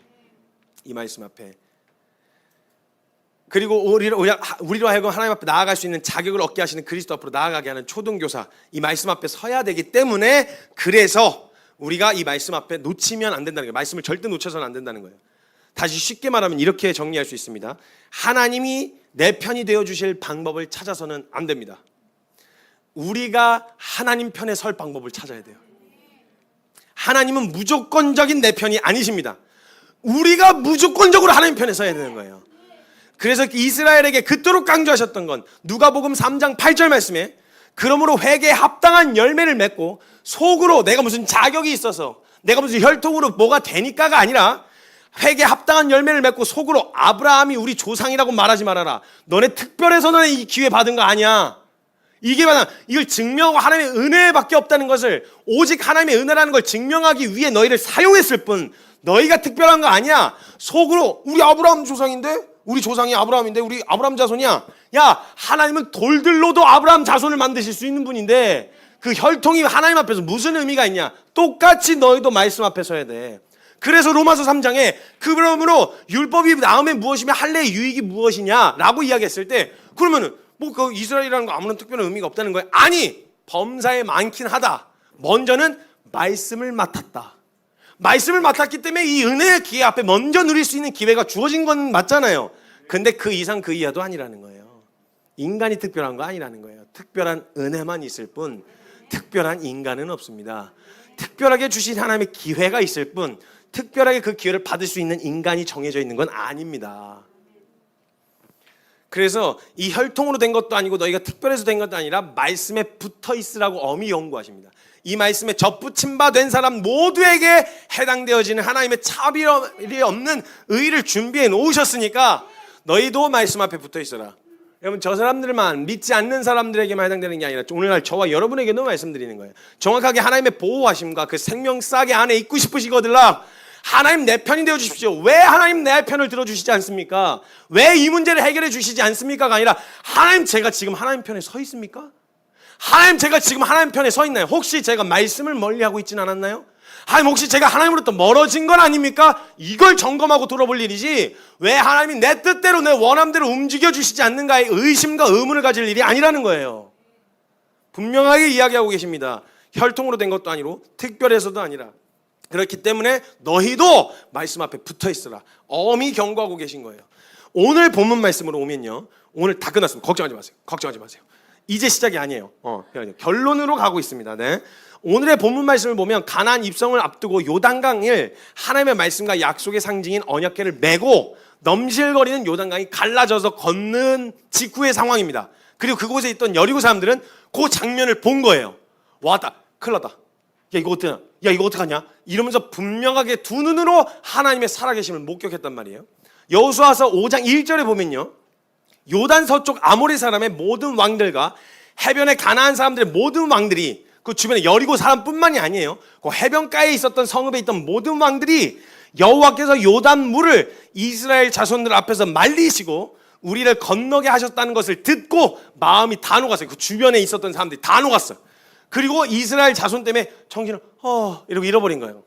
이 말씀 앞에. 그리고 우리로 하여금 하나님 앞에 나아갈 수 있는 자격을 얻게 하시는 그리스도 앞으로 나아가게 하는 초등교사, 이 말씀 앞에 서야 되기 때문에 그래서 우리가 이 말씀 앞에 놓치면 안 된다는 거예요. 말씀을 절대 놓쳐서는 안 된다는 거예요. 다시 쉽게 말하면 이렇게 정리할 수 있습니다. 하나님이 내 편이 되어주실 방법을 찾아서는 안 됩니다. 우리가 하나님 편에 설 방법을 찾아야 돼요. 하나님은 무조건적인 내 편이 아니십니다. 우리가 무조건적으로 하나님 편에 서야 되는 거예요. 그래서 이스라엘에게 그토록 강조하셨던 건 누가복음 3장 8절 말씀에 그러므로 회개에 합당한 열매를 맺고 속으로 내가 무슨 자격이 있어서 내가 무슨 혈통으로 뭐가 되니까가 아니라 회개에 합당한 열매를 맺고 속으로 아브라함이 우리 조상이라고 말하지 말아라. 너네 특별해서 너네 이 기회 받은 거 아니야. 이게 바로 이걸 증명하고 하나님의 은혜밖에 없다는 것을 오직 하나님의 은혜라는 걸 증명하기 위해 너희를 사용했을 뿐 너희가 특별한 거 아니야. 속으로 우리 아브라함 조상인데 우리 조상이 아브라함인데 우리 아브라함 자손이야. 야, 하나님은 돌들로도 아브라함 자손을 만드실 수 있는 분인데 그 혈통이 하나님 앞에서 무슨 의미가 있냐. 똑같이 너희도 말씀 앞에 서야 돼. 그래서 로마서 3장에 그러므로 율법이 나음에 무엇이며 할례의 유익이 무엇이냐라고 이야기했을 때 그러면은 뭐 그 이스라엘이라는 거 아무런 특별한 의미가 없다는 거예요. 아니, 범사에 많긴 하다. 먼저는 말씀을 맡았다. 말씀을 맡았기 때문에 이 은혜의 기회 앞에 먼저 누릴 수 있는 기회가 주어진 건 맞잖아요. 근데 그 이상 그 이하도 아니라는 거예요. 인간이 특별한 거 아니라는 거예요. 특별한 은혜만 있을 뿐 특별한 인간은 없습니다. 특별하게 주신 하나님의 기회가 있을 뿐 특별하게 그 기회를 받을 수 있는 인간이 정해져 있는 건 아닙니다. 그래서 이 혈통으로 된 것도 아니고 너희가 특별해서 된 것도 아니라 말씀에 붙어 있으라고 엄히 연구하십니다. 이 말씀에 접붙임 바 된 사람 모두에게 해당되어지는 하나님의 차별이 없는 의를 준비해 놓으셨으니까 너희도 말씀 앞에 붙어 있어라. 여러분, 저 사람들만 믿지 않는 사람들에게만 해당되는 게 아니라 오늘날 저와 여러분에게도 말씀드리는 거예요. 정확하게 하나님의 보호하심과 그 생명 싹의 안에 있고 싶으시거들라. 하나님 내 편이 되어 주십시오. 왜 하나님 내 편을 들어주시지 않습니까? 왜 이 문제를 해결해 주시지 않습니까가 아니라 하나님 제가 지금 하나님 편에 서 있습니까? 하나님 제가 지금 하나님 편에 서 있나요? 혹시 제가 말씀을 멀리하고 있진 않았나요? 하나님 혹시 제가 하나님으로부터 멀어진 건 아닙니까? 이걸 점검하고 돌아볼 일이지 왜 하나님이 내 뜻대로 내 원함대로 움직여 주시지 않는가에 의심과 의문을 가질 일이 아니라는 거예요. 분명하게 이야기하고 계십니다. 혈통으로 된 것도 아니고 특별해서도 아니라 그렇기 때문에 너희도 말씀 앞에 붙어 있으라. 엄히 경고하고 계신 거예요. 오늘 본문 말씀으로 오면요. 오늘 다 끝났습니다. 걱정하지 마세요. 걱정하지 마세요. 이제 시작이 아니에요. 결론으로 가고 있습니다. 네. 오늘의 본문 말씀을 보면 가나안 입성을 앞두고 요단강을 하나님의 말씀과 약속의 상징인 언약궤를 메고 넘실거리는 요단강이 갈라져서 걷는 직후의 상황입니다. 그리고 그곳에 있던 여리고 사람들은 그 장면을 본 거예요. 왔다. 큰일 났다. 야, 이거 어떡하냐? 야, 이거 어떡하냐? 이러면서 분명하게 두 눈으로 하나님의 살아계심을 목격했단 말이에요. 여호수아서 5장 1절에 보면요. 요단 서쪽 아모리 사람의 모든 왕들과 해변의 가나안 사람들의 모든 왕들이 그 주변에 여리고 사람뿐만이 아니에요. 그 해변가에 있었던 성읍에 있던 모든 왕들이 여호와께서 요단 물을 이스라엘 자손들 앞에서 말리시고 우리를 건너게 하셨다는 것을 듣고 마음이 다 녹았어요. 그 주변에 있었던 사람들이 다 녹았어요. 그리고 이스라엘 자손 때문에 정신을 이러고 잃어버린 거예요.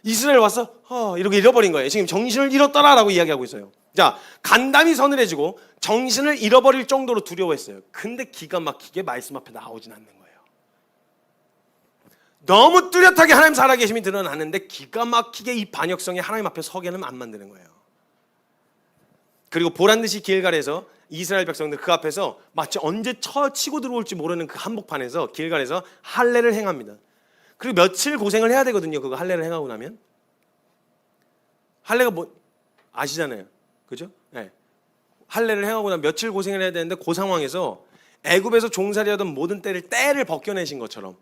이스라엘 와서 이러고 잃어버린 거예요. 지금 정신을 잃었더라라고 이야기하고 있어요. 자, 간담이 서늘해지고 정신을 잃어버릴 정도로 두려워했어요. 근데 기가 막히게 말씀 앞에 나오진 않는 거예요. 너무 뚜렷하게 하나님 살아계심이 드러나는데 기가 막히게 이 반역성에 하나님 앞에 서게는 안 만드는 거예요. 그리고 보란듯이 길갈에서 이스라엘 백성들 그 앞에서 마치 언제 치고 들어올지 모르는 그 한복판에서 길갈에서 할례를 행합니다. 그리고 며칠 고생을 해야 되거든요. 그거 할례를 행하고 나면. 할례가 뭐 아시잖아요. 그죠? 네. 할례를 행하고 나면 며칠 고생을 해야 되는데 그 상황에서 애굽에서 종살이하던 모든 때를 벗겨내신 것처럼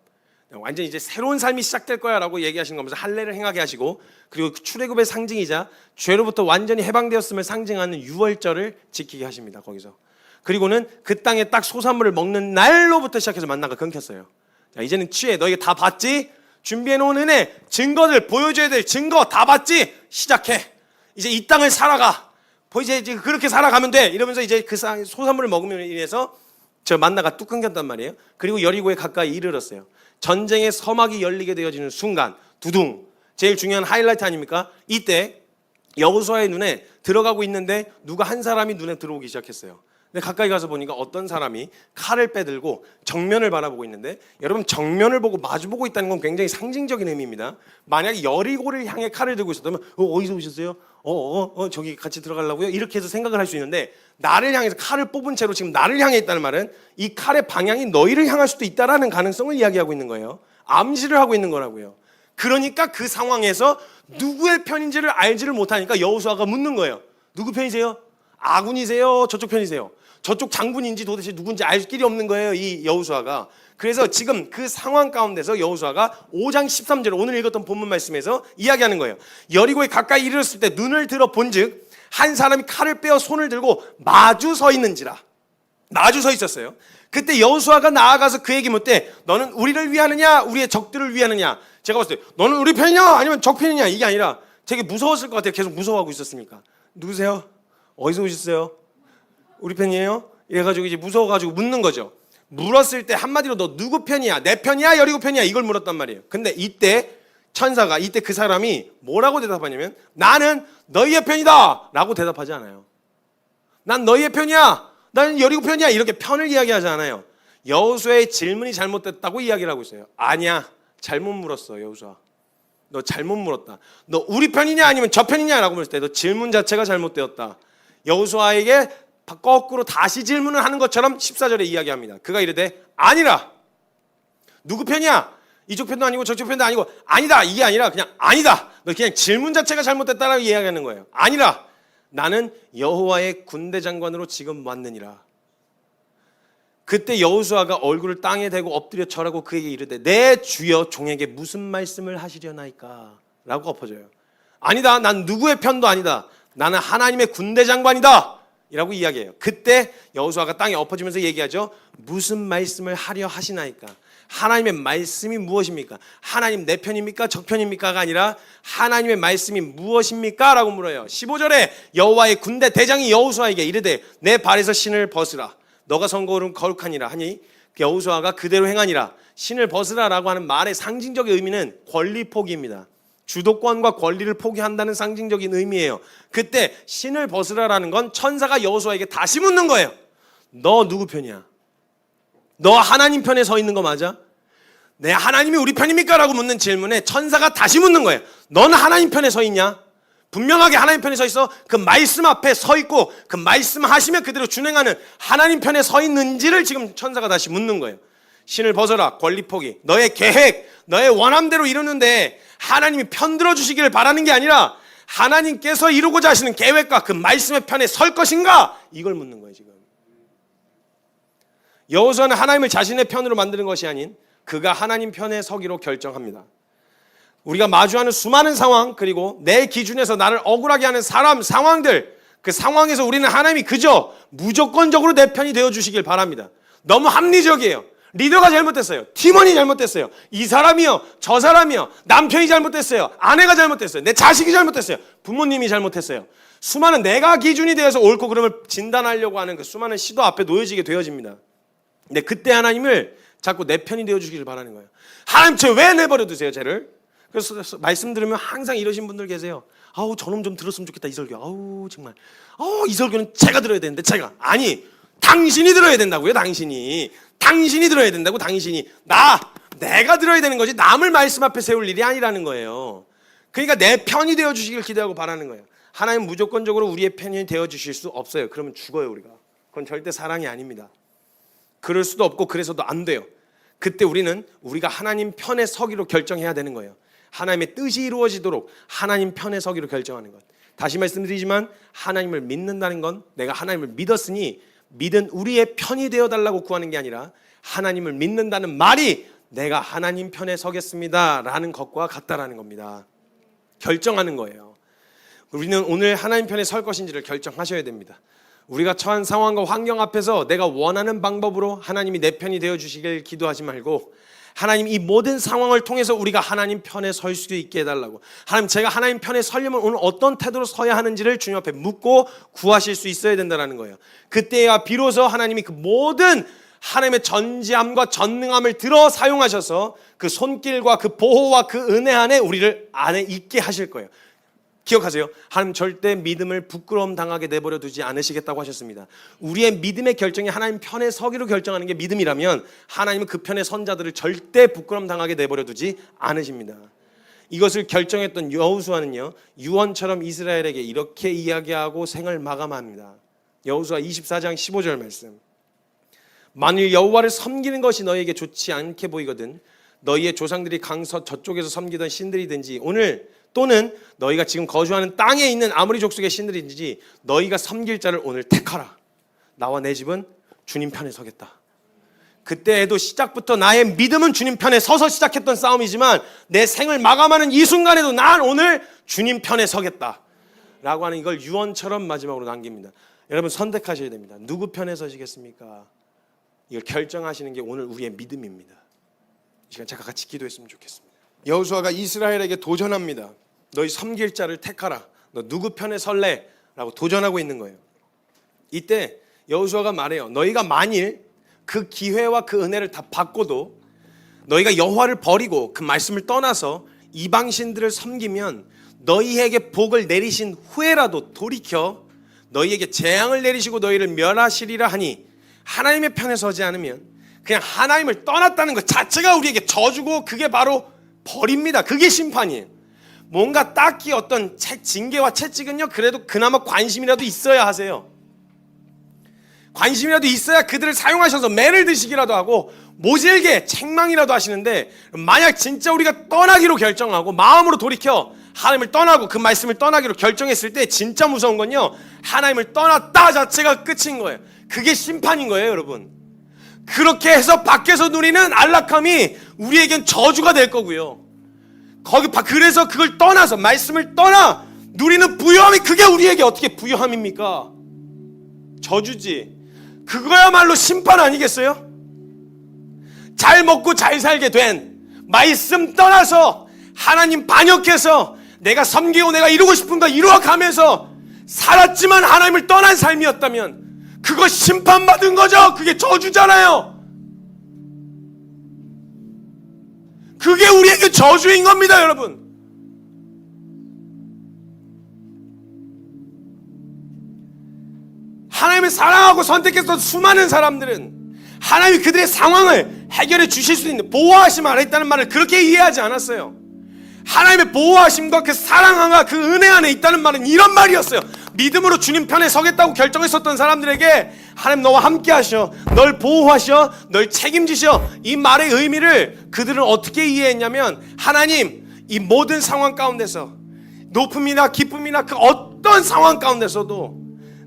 완전 이제 새로운 삶이 시작될 거야라고 얘기하시는 거면서 할례를 행하게 하시고 그리고 출애굽의 상징이자 죄로부터 완전히 해방되었음을 상징하는 유월절을 지키게 하십니다. 거기서. 그리고는 그 땅에 딱 소산물을 먹는 날로부터 시작해서 만나가 끊겼어요. 자, 이제는 취해. 너희가 다 봤지? 준비해놓은 은혜, 증거들, 보여줘야 될 증거 다 봤지? 시작해. 이제 이 땅을 살아가. 이제 그렇게 살아가면 돼. 이러면서 이제 그 소산물을 먹으면 인해서 저 만나가 뚝 끊겼단 말이에요. 그리고 여리고에 가까이 이르렀어요. 전쟁의 서막이 열리게 되어지는 순간 두둥. 제일 중요한 하이라이트 아닙니까? 이때 여호수아의 눈에 들어가고 있는데 누가 한 사람이 눈에 들어오기 시작했어요. 근데 가까이 가서 보니까 어떤 사람이 칼을 빼들고 정면을 바라보고 있는데 여러분 정면을 보고 마주보고 있다는 건 굉장히 상징적인 의미입니다. 만약에 여리고를 향해 칼을 들고 있었다면 어디서 오셨어요? 저기 같이 들어가려고요? 이렇게 해서 생각을 할 수 있는데 나를 향해서 칼을 뽑은 채로 지금 나를 향해 있다는 말은 이 칼의 방향이 너희를 향할 수도 있다라는 가능성을 이야기하고 있는 거예요. 암시를 하고 있는 거라고요. 그러니까 그 상황에서 누구의 편인지를 알지를 못하니까 여호수아가 묻는 거예요. 누구 편이세요? 아군이세요? 저쪽 편이세요? 저쪽 장군인지 도대체 누군지 알 길이 없는 거예요, 이 여호수아가. 그래서 지금 그 상황 가운데서 여호수아가 5장 13절 오늘 읽었던 본문 말씀에서 이야기하는 거예요. 여리고에 가까이 이르렀을 때 눈을 들어 본즉 한 사람이 칼을 빼어 손을 들고 마주 서 있는지라. 마주 서 있었어요. 그때 여호수아가 나아가서 그에게 묻되 너는 우리를 위하느냐 우리의 적들을 위하느냐. 제가 봤을 때 너는 우리 편이냐 아니면 적 편이냐 이게 아니라 되게 무서웠을 것 같아요. 계속 무서워하고 있었으니까. 누구세요? 어디서 오셨어요? 우리 편이에요? 이래가지고 이제 무서워가지고 묻는 거죠. 물었을 때 한마디로 너 누구 편이야? 내 편이야? 여리고 편이야? 이걸 물었단 말이에요. 근데 이때 천사가 이때 그 사람이 뭐라고 대답하냐면 나는 너희의 편이다 라고 대답하지 않아요. 난 너희의 편이야. 나는 여리고 편이야. 이렇게 편을 이야기하지 않아요. 여호수아의 질문이 잘못됐다고 이야기를 하고 있어요. 아니야. 잘못 물었어 여호수아. 너 잘못 물었다. 너 우리 편이냐 아니면 저 편이냐 라고 물었을 때 너 질문 자체가 잘못되었다. 여호수아에게 거꾸로 다시 질문을 하는 것처럼 14절에 이야기합니다. 그가 이르되 아니라. 누구 편이야? 이쪽 편도 아니고 저쪽 편도 아니고 아니다. 이게 아니라 그냥 아니다. 너 그냥 질문 자체가 잘못됐다라고 이야기하는 거예요. 아니라 나는 여호와의 군대 장관으로 지금 왔느니라. 그때 여호수아가 얼굴을 땅에 대고 엎드려 절하고 그에게 이르되 내 주여 종에게 무슨 말씀을 하시려나이까 라고 엎어져요. 아니다. 난 누구의 편도 아니다. 나는 하나님의 군대 장관이다 이라고 이야기해요. 그때 여호수아가 땅에 엎어지면서 얘기하죠. 무슨 말씀을 하려 하시나이까. 하나님의 말씀이 무엇입니까? 하나님 내 편입니까? 적 편입니까가 아니라 하나님의 말씀이 무엇입니까? 라고 물어요. 15절에 여호와의 군대 대장이 여호수아에게 이르되 내 발에서 신을 벗으라. 너가 선고는 거룩하니라 하니 여호수아가 그대로 행하니라. 신을 벗으라라고 하는 말의 상징적인 의미는 권리 포기입니다. 주도권과 권리를 포기한다는 상징적인 의미예요. 그때 신을 벗으라라는 건 천사가 여호수아에게 다시 묻는 거예요. 너 누구 편이야? 너 하나님 편에 서 있는 거 맞아? 내 하나님이 우리 편입니까? 라고 묻는 질문에 천사가 다시 묻는 거예요. 너는 하나님 편에 서 있냐? 분명하게 하나님 편에 서 있어. 그 말씀 앞에 서 있고 그 말씀 하시며 그대로 준행하는 하나님 편에 서 있는지를 지금 천사가 다시 묻는 거예요. 신을 벗어라. 권리 포기. 너의 계획, 너의 원함대로 이루는데 하나님이 편들어 주시기를 바라는 게 아니라 하나님께서 이루고자 하시는 계획과 그 말씀의 편에 설 것인가? 이걸 묻는 거예요 지금. 여호수아는 하나님을 자신의 편으로 만드는 것이 아닌 그가 하나님 편에 서기로 결정합니다. 우리가 마주하는 수많은 상황 그리고 내 기준에서 나를 억울하게 하는 사람, 상황들 그 상황에서 우리는 하나님이 그저 무조건적으로 내 편이 되어주시길 바랍니다. 너무 합리적이에요. 리더가 잘못됐어요. 팀원이 잘못됐어요. 이 사람이요. 저 사람이요. 남편이 잘못됐어요. 아내가 잘못됐어요. 내 자식이 잘못됐어요. 부모님이 잘못했어요. 수많은 내가 기준이 되어서 옳고 그름을 진단하려고 하는 그 수많은 시도 앞에 놓여지게 되어집니다. 근데 그때 하나님을 자꾸 내 편이 되어주시길 바라는 거예요. 하나님 쟤 왜 내버려 두세요 쟤를? 그래서 말씀 들으면 항상 이러신 분들 계세요. 아우 저놈 좀 들었으면 좋겠다 이 설교. 아우 정말 이 설교는 제가 들어야 되는데 제가 아니 당신이 들어야 된다고요. 당신이 들어야 된다고. 당신이 내가 들어야 되는 거지 남을 말씀 앞에 세울 일이 아니라는 거예요. 그러니까 내 편이 되어주시길 기대하고 바라는 거예요. 하나님 무조건적으로 우리의 편이 되어주실 수 없어요. 그러면 죽어요 우리가. 그건 절대 사랑이 아닙니다. 그럴 수도 없고 그래서도 안 돼요. 그때 우리가 하나님 편에 서기로 결정해야 되는 거예요. 하나님의 뜻이 이루어지도록 하나님 편에 서기로 결정하는 것. 다시 말씀드리지만 하나님을 믿는다는 건 내가 하나님을 믿었으니 믿은 우리의 편이 되어달라고 구하는 게 아니라 하나님을 믿는다는 말이 내가 하나님 편에 서겠습니다 라는 것과 같다라는 겁니다. 결정하는 거예요. 우리는 오늘 하나님 편에 설 것인지를 결정하셔야 됩니다. 우리가 처한 상황과 환경 앞에서 내가 원하는 방법으로 하나님이 내 편이 되어주시길 기도하지 말고 하나님 이 모든 상황을 통해서 우리가 하나님 편에 설 수 있게 해달라고. 하나님 제가 하나님 편에 서려면 오늘 어떤 태도로 서야 하는지를 주님 앞에 묻고 구하실 수 있어야 된다는 거예요. 그때야 비로소 하나님이 그 모든 하나님의 전지함과 전능함을 들어 사용하셔서 그 손길과 그 보호와 그 은혜 안에 우리를 안에 있게 하실 거예요. 기억하세요. 하나님 절대 믿음을 부끄러움 당하게 내버려 두지 않으시겠다고 하셨습니다. 우리의 믿음의 결정이 하나님 편에 서기로 결정하는 게 믿음이라면 하나님은 그 편의 선자들을 절대 부끄러움 당하게 내버려 두지 않으십니다. 이것을 결정했던 여호수아는요 유언처럼 이스라엘에게 이렇게 이야기하고 생을 마감합니다. 여호수아 24장 15절 말씀. 만일 여호와를 섬기는 것이 너에게 좋지 않게 보이거든 너희의 조상들이 강서 저쪽에서 섬기던 신들이든지 오늘 또는 너희가 지금 거주하는 땅에 있는 아무리 족속의 신들이든지 너희가 섬길 자를 오늘 택하라. 나와 내 집은 주님 편에 서겠다. 그때에도 시작부터 나의 믿음은 주님 편에 서서 시작했던 싸움이지만 내 생을 마감하는 이 순간에도 난 오늘 주님 편에 서겠다 라고 하는 이걸 유언처럼 마지막으로 남깁니다. 여러분 선택하셔야 됩니다. 누구 편에 서시겠습니까? 이걸 결정하시는 게 오늘 우리의 믿음입니다. 이 시간 제가 같이 기도했으면 좋겠습니다. 여호수아가 이스라엘에게 도전합니다. 너희 섬길 자를 택하라. 너 누구 편에 설래? 라고 도전하고 있는 거예요. 이때 여호수아가 말해요. 너희가 만일 그 기회와 그 은혜를 다 받고도 너희가 여호와를 버리고 그 말씀을 떠나서 이방신들을 섬기면 너희에게 복을 내리신 후에라도 돌이켜 너희에게 재앙을 내리시고 너희를 멸하시리라 하니 하나님의 편에 서지 않으면 그냥 하나님을 떠났다는 것 자체가 우리에게 저주고 그게 바로 벌입니다. 그게 심판이에요. 뭔가 딱히 어떤 징계와 채찍은요 그래도 그나마 관심이라도 있어야 하세요. 관심이라도 있어야 그들을 사용하셔서 매를 드시기라도 하고 모질게 책망이라도 하시는데 만약 진짜 우리가 떠나기로 결정하고 마음으로 돌이켜 하나님을 떠나고 그 말씀을 떠나기로 결정했을 때 진짜 무서운 건요 하나님을 떠났다 자체가 끝인 거예요. 그게 심판인 거예요 여러분. 그렇게 해서 밖에서 누리는 안락함이 우리에겐 저주가 될 거고요. 그래서 그걸 떠나서 말씀을 떠나 누리는 부유함이 그게 우리에게 어떻게 부유함입니까? 저주지. 그거야말로 심판 아니겠어요? 잘 먹고 잘 살게 된 말씀 떠나서 하나님 반역해서 내가 섬기고 내가 이루고 싶은 거 이루어가면서 살았지만 하나님을 떠난 삶이었다면 그거 심판받은 거죠. 그게 저주잖아요. 그게 우리에게 저주인 겁니다 여러분. 하나님을 사랑하고 선택했던 수많은 사람들은 하나님이 그들의 상황을 해결해 주실 수 있는 보호하심 안에 있다는 말을 그렇게 이해하지 않았어요. 하나님의 보호하심과 그 사랑과 그 은혜 안에 있다는 말은 이런 말이었어요. 믿음으로 주님 편에 서겠다고 결정했었던 사람들에게 하나님 너와 함께 하셔, 널 보호하셔, 널 책임지셔, 이 말의 의미를 그들은 어떻게 이해했냐면 하나님 이 모든 상황 가운데서 높음이나 기쁨이나 그 어떤 상황 가운데서도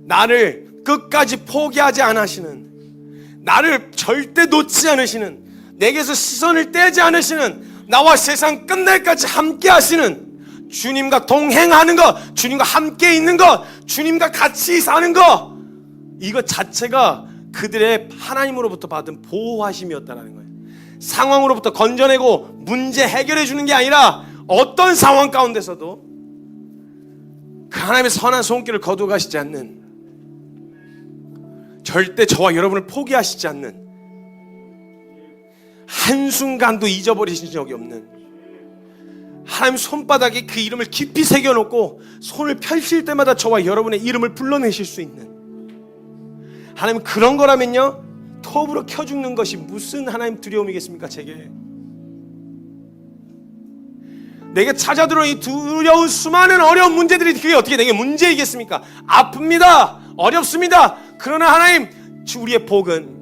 나를 끝까지 포기하지 않으시는, 나를 절대 놓지 않으시는, 내게서 시선을 떼지 않으시는, 나와 세상 끝날까지 함께 하시는, 주님과 동행하는 것, 주님과 함께 있는 것, 주님과 같이 사는 것, 이것 자체가 그들의 하나님으로부터 받은 보호하심이었다는 거예요. 상황으로부터 건져내고 문제 해결해 주는 게 아니라 어떤 상황 가운데서도 그 하나님의 선한 손길을 거두어가시지 않는, 절대 저와 여러분을 포기하시지 않는, 한순간도 잊어버리신 적이 없는 하나님 손바닥에 그 이름을 깊이 새겨놓고 손을 펼칠 때마다 저와 여러분의 이름을 불러내실 수 있는 하나님, 그런 거라면요 톱으로 켜 죽는 것이 무슨 하나님 두려움이겠습니까? 제게 내게 찾아들어온 이 두려운 수많은 어려운 문제들이 그게 어떻게 내게 문제이겠습니까? 아픕니다. 어렵습니다. 그러나 하나님, 우리의 복은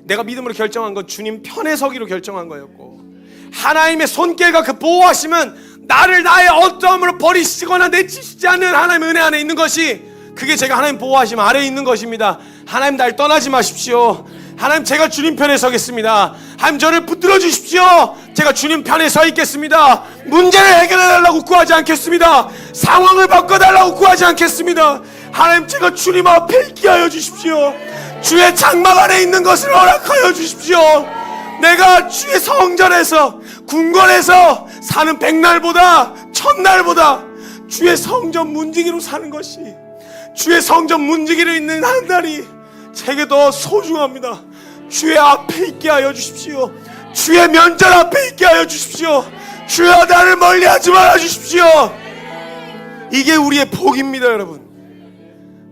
내가 믿음으로 결정한 건 주님 편에 서기로 결정한 거였고, 하나님의 손길과 그 보호하심은 나를 나의 어떠함으로 버리시거나 내치시지 않는 하나님의 은혜 안에 있는 것이, 그게 제가 하나님 보호하심 아래에 있는 것입니다. 하나님 날 떠나지 마십시오. 하나님 제가 주님 편에 서겠습니다. 하나님 저를 붙들어 주십시오. 제가 주님 편에 서 있겠습니다. 문제를 해결해 달라고 구하지 않겠습니다. 상황을 바꿔달라고 구하지 않겠습니다. 하나님 제가 주님 앞에 있게 하여 주십시오. 주의 장막 안에 있는 것을 허락하여 주십시오. 내가 주의 성전에서 궁궐에서 사는 백날보다 천날보다 주의 성전 문지기로 사는 것이, 주의 성전 문지기로 있는 한 날이 제게 더 소중합니다. 주의 앞에 있게 하여 주십시오. 주의 면전 앞에 있게 하여 주십시오. 주여 나를 멀리하지 말아 주십시오. 이게 우리의 복입니다 여러분.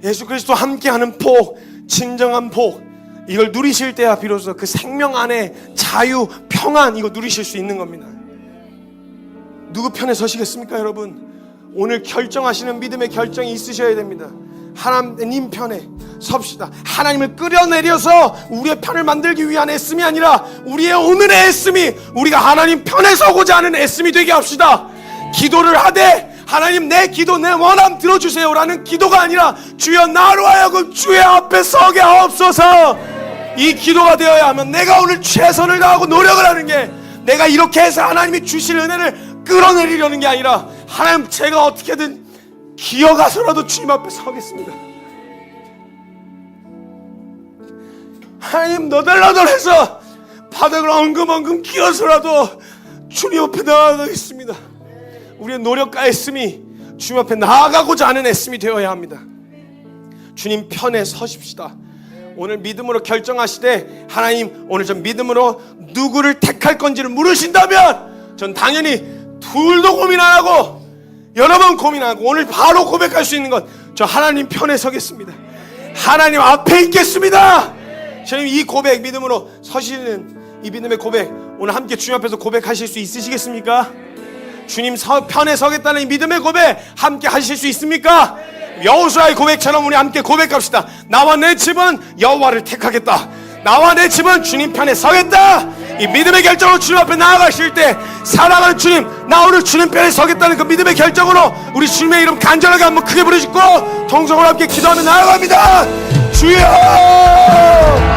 예수 그리스도 함께하는 복, 진정한 복, 이걸 누리실 때야 비로소 그 생명 안에 자유, 평안, 이거 누리실 수 있는 겁니다. 누구 편에 서시겠습니까 여러분? 오늘 결정하시는 믿음의 결정이 있으셔야 됩니다. 하나님 편에 섭시다. 하나님을 끌어내려서 우리의 편을 만들기 위한 애씀이 아니라 우리의 오늘의 애씀이 우리가 하나님 편에 서고자 하는 애씀이 되게 합시다. 기도를 하되 하나님 내 기도 내 원함 들어주세요 라는 기도가 아니라 주여 나로 하여금 주의 앞에 서게 하옵소서. 이 기도가 되어야 하면 내가 오늘 최선을 다하고 노력을 하는 게, 내가 이렇게 해서 하나님이 주실 은혜를 끌어내리려는 게 아니라 하나님 제가 어떻게든 기어가서라도 주님 앞에 서겠습니다. 하나님 너덜너덜해서 바닥을 엉금엉금 기어서라도 주님 앞에 나아가겠습니다. 우리의 노력과 애씀이 주님 앞에 나아가고자 하는 애씀이 되어야 합니다. 주님 편에 서십시다. 오늘 믿음으로 결정하시되 하나님 오늘 전 믿음으로 누구를 택할 건지를 물으신다면 전 당연히 둘도 고민 안 하고 여러 번 고민 안 하고 오늘 바로 고백할 수 있는 것, 저 하나님 편에 서겠습니다. 하나님 앞에 있겠습니다. 저는 이 고백, 믿음으로 서시는 이 믿음의 고백 오늘 함께 주님 앞에서 고백하실 수 있으시겠습니까? 주님 편에 서겠다는 이 믿음의 고백 함께 하실 수 있습니까? 여호수아의 고백처럼 우리 함께 고백합시다. 나와 내 집은 여호와를 택하겠다. 나와 내 집은 주님 편에 서겠다. 이 믿음의 결정으로 주님 앞에 나아가실 때 사랑하는 주님, 나 오늘 주님 편에 서겠다는 그 믿음의 결정으로 우리 주님의 이름 간절하게 한번 크게 부르짖고 통성으로 함께 기도하며 나아갑니다. 주여!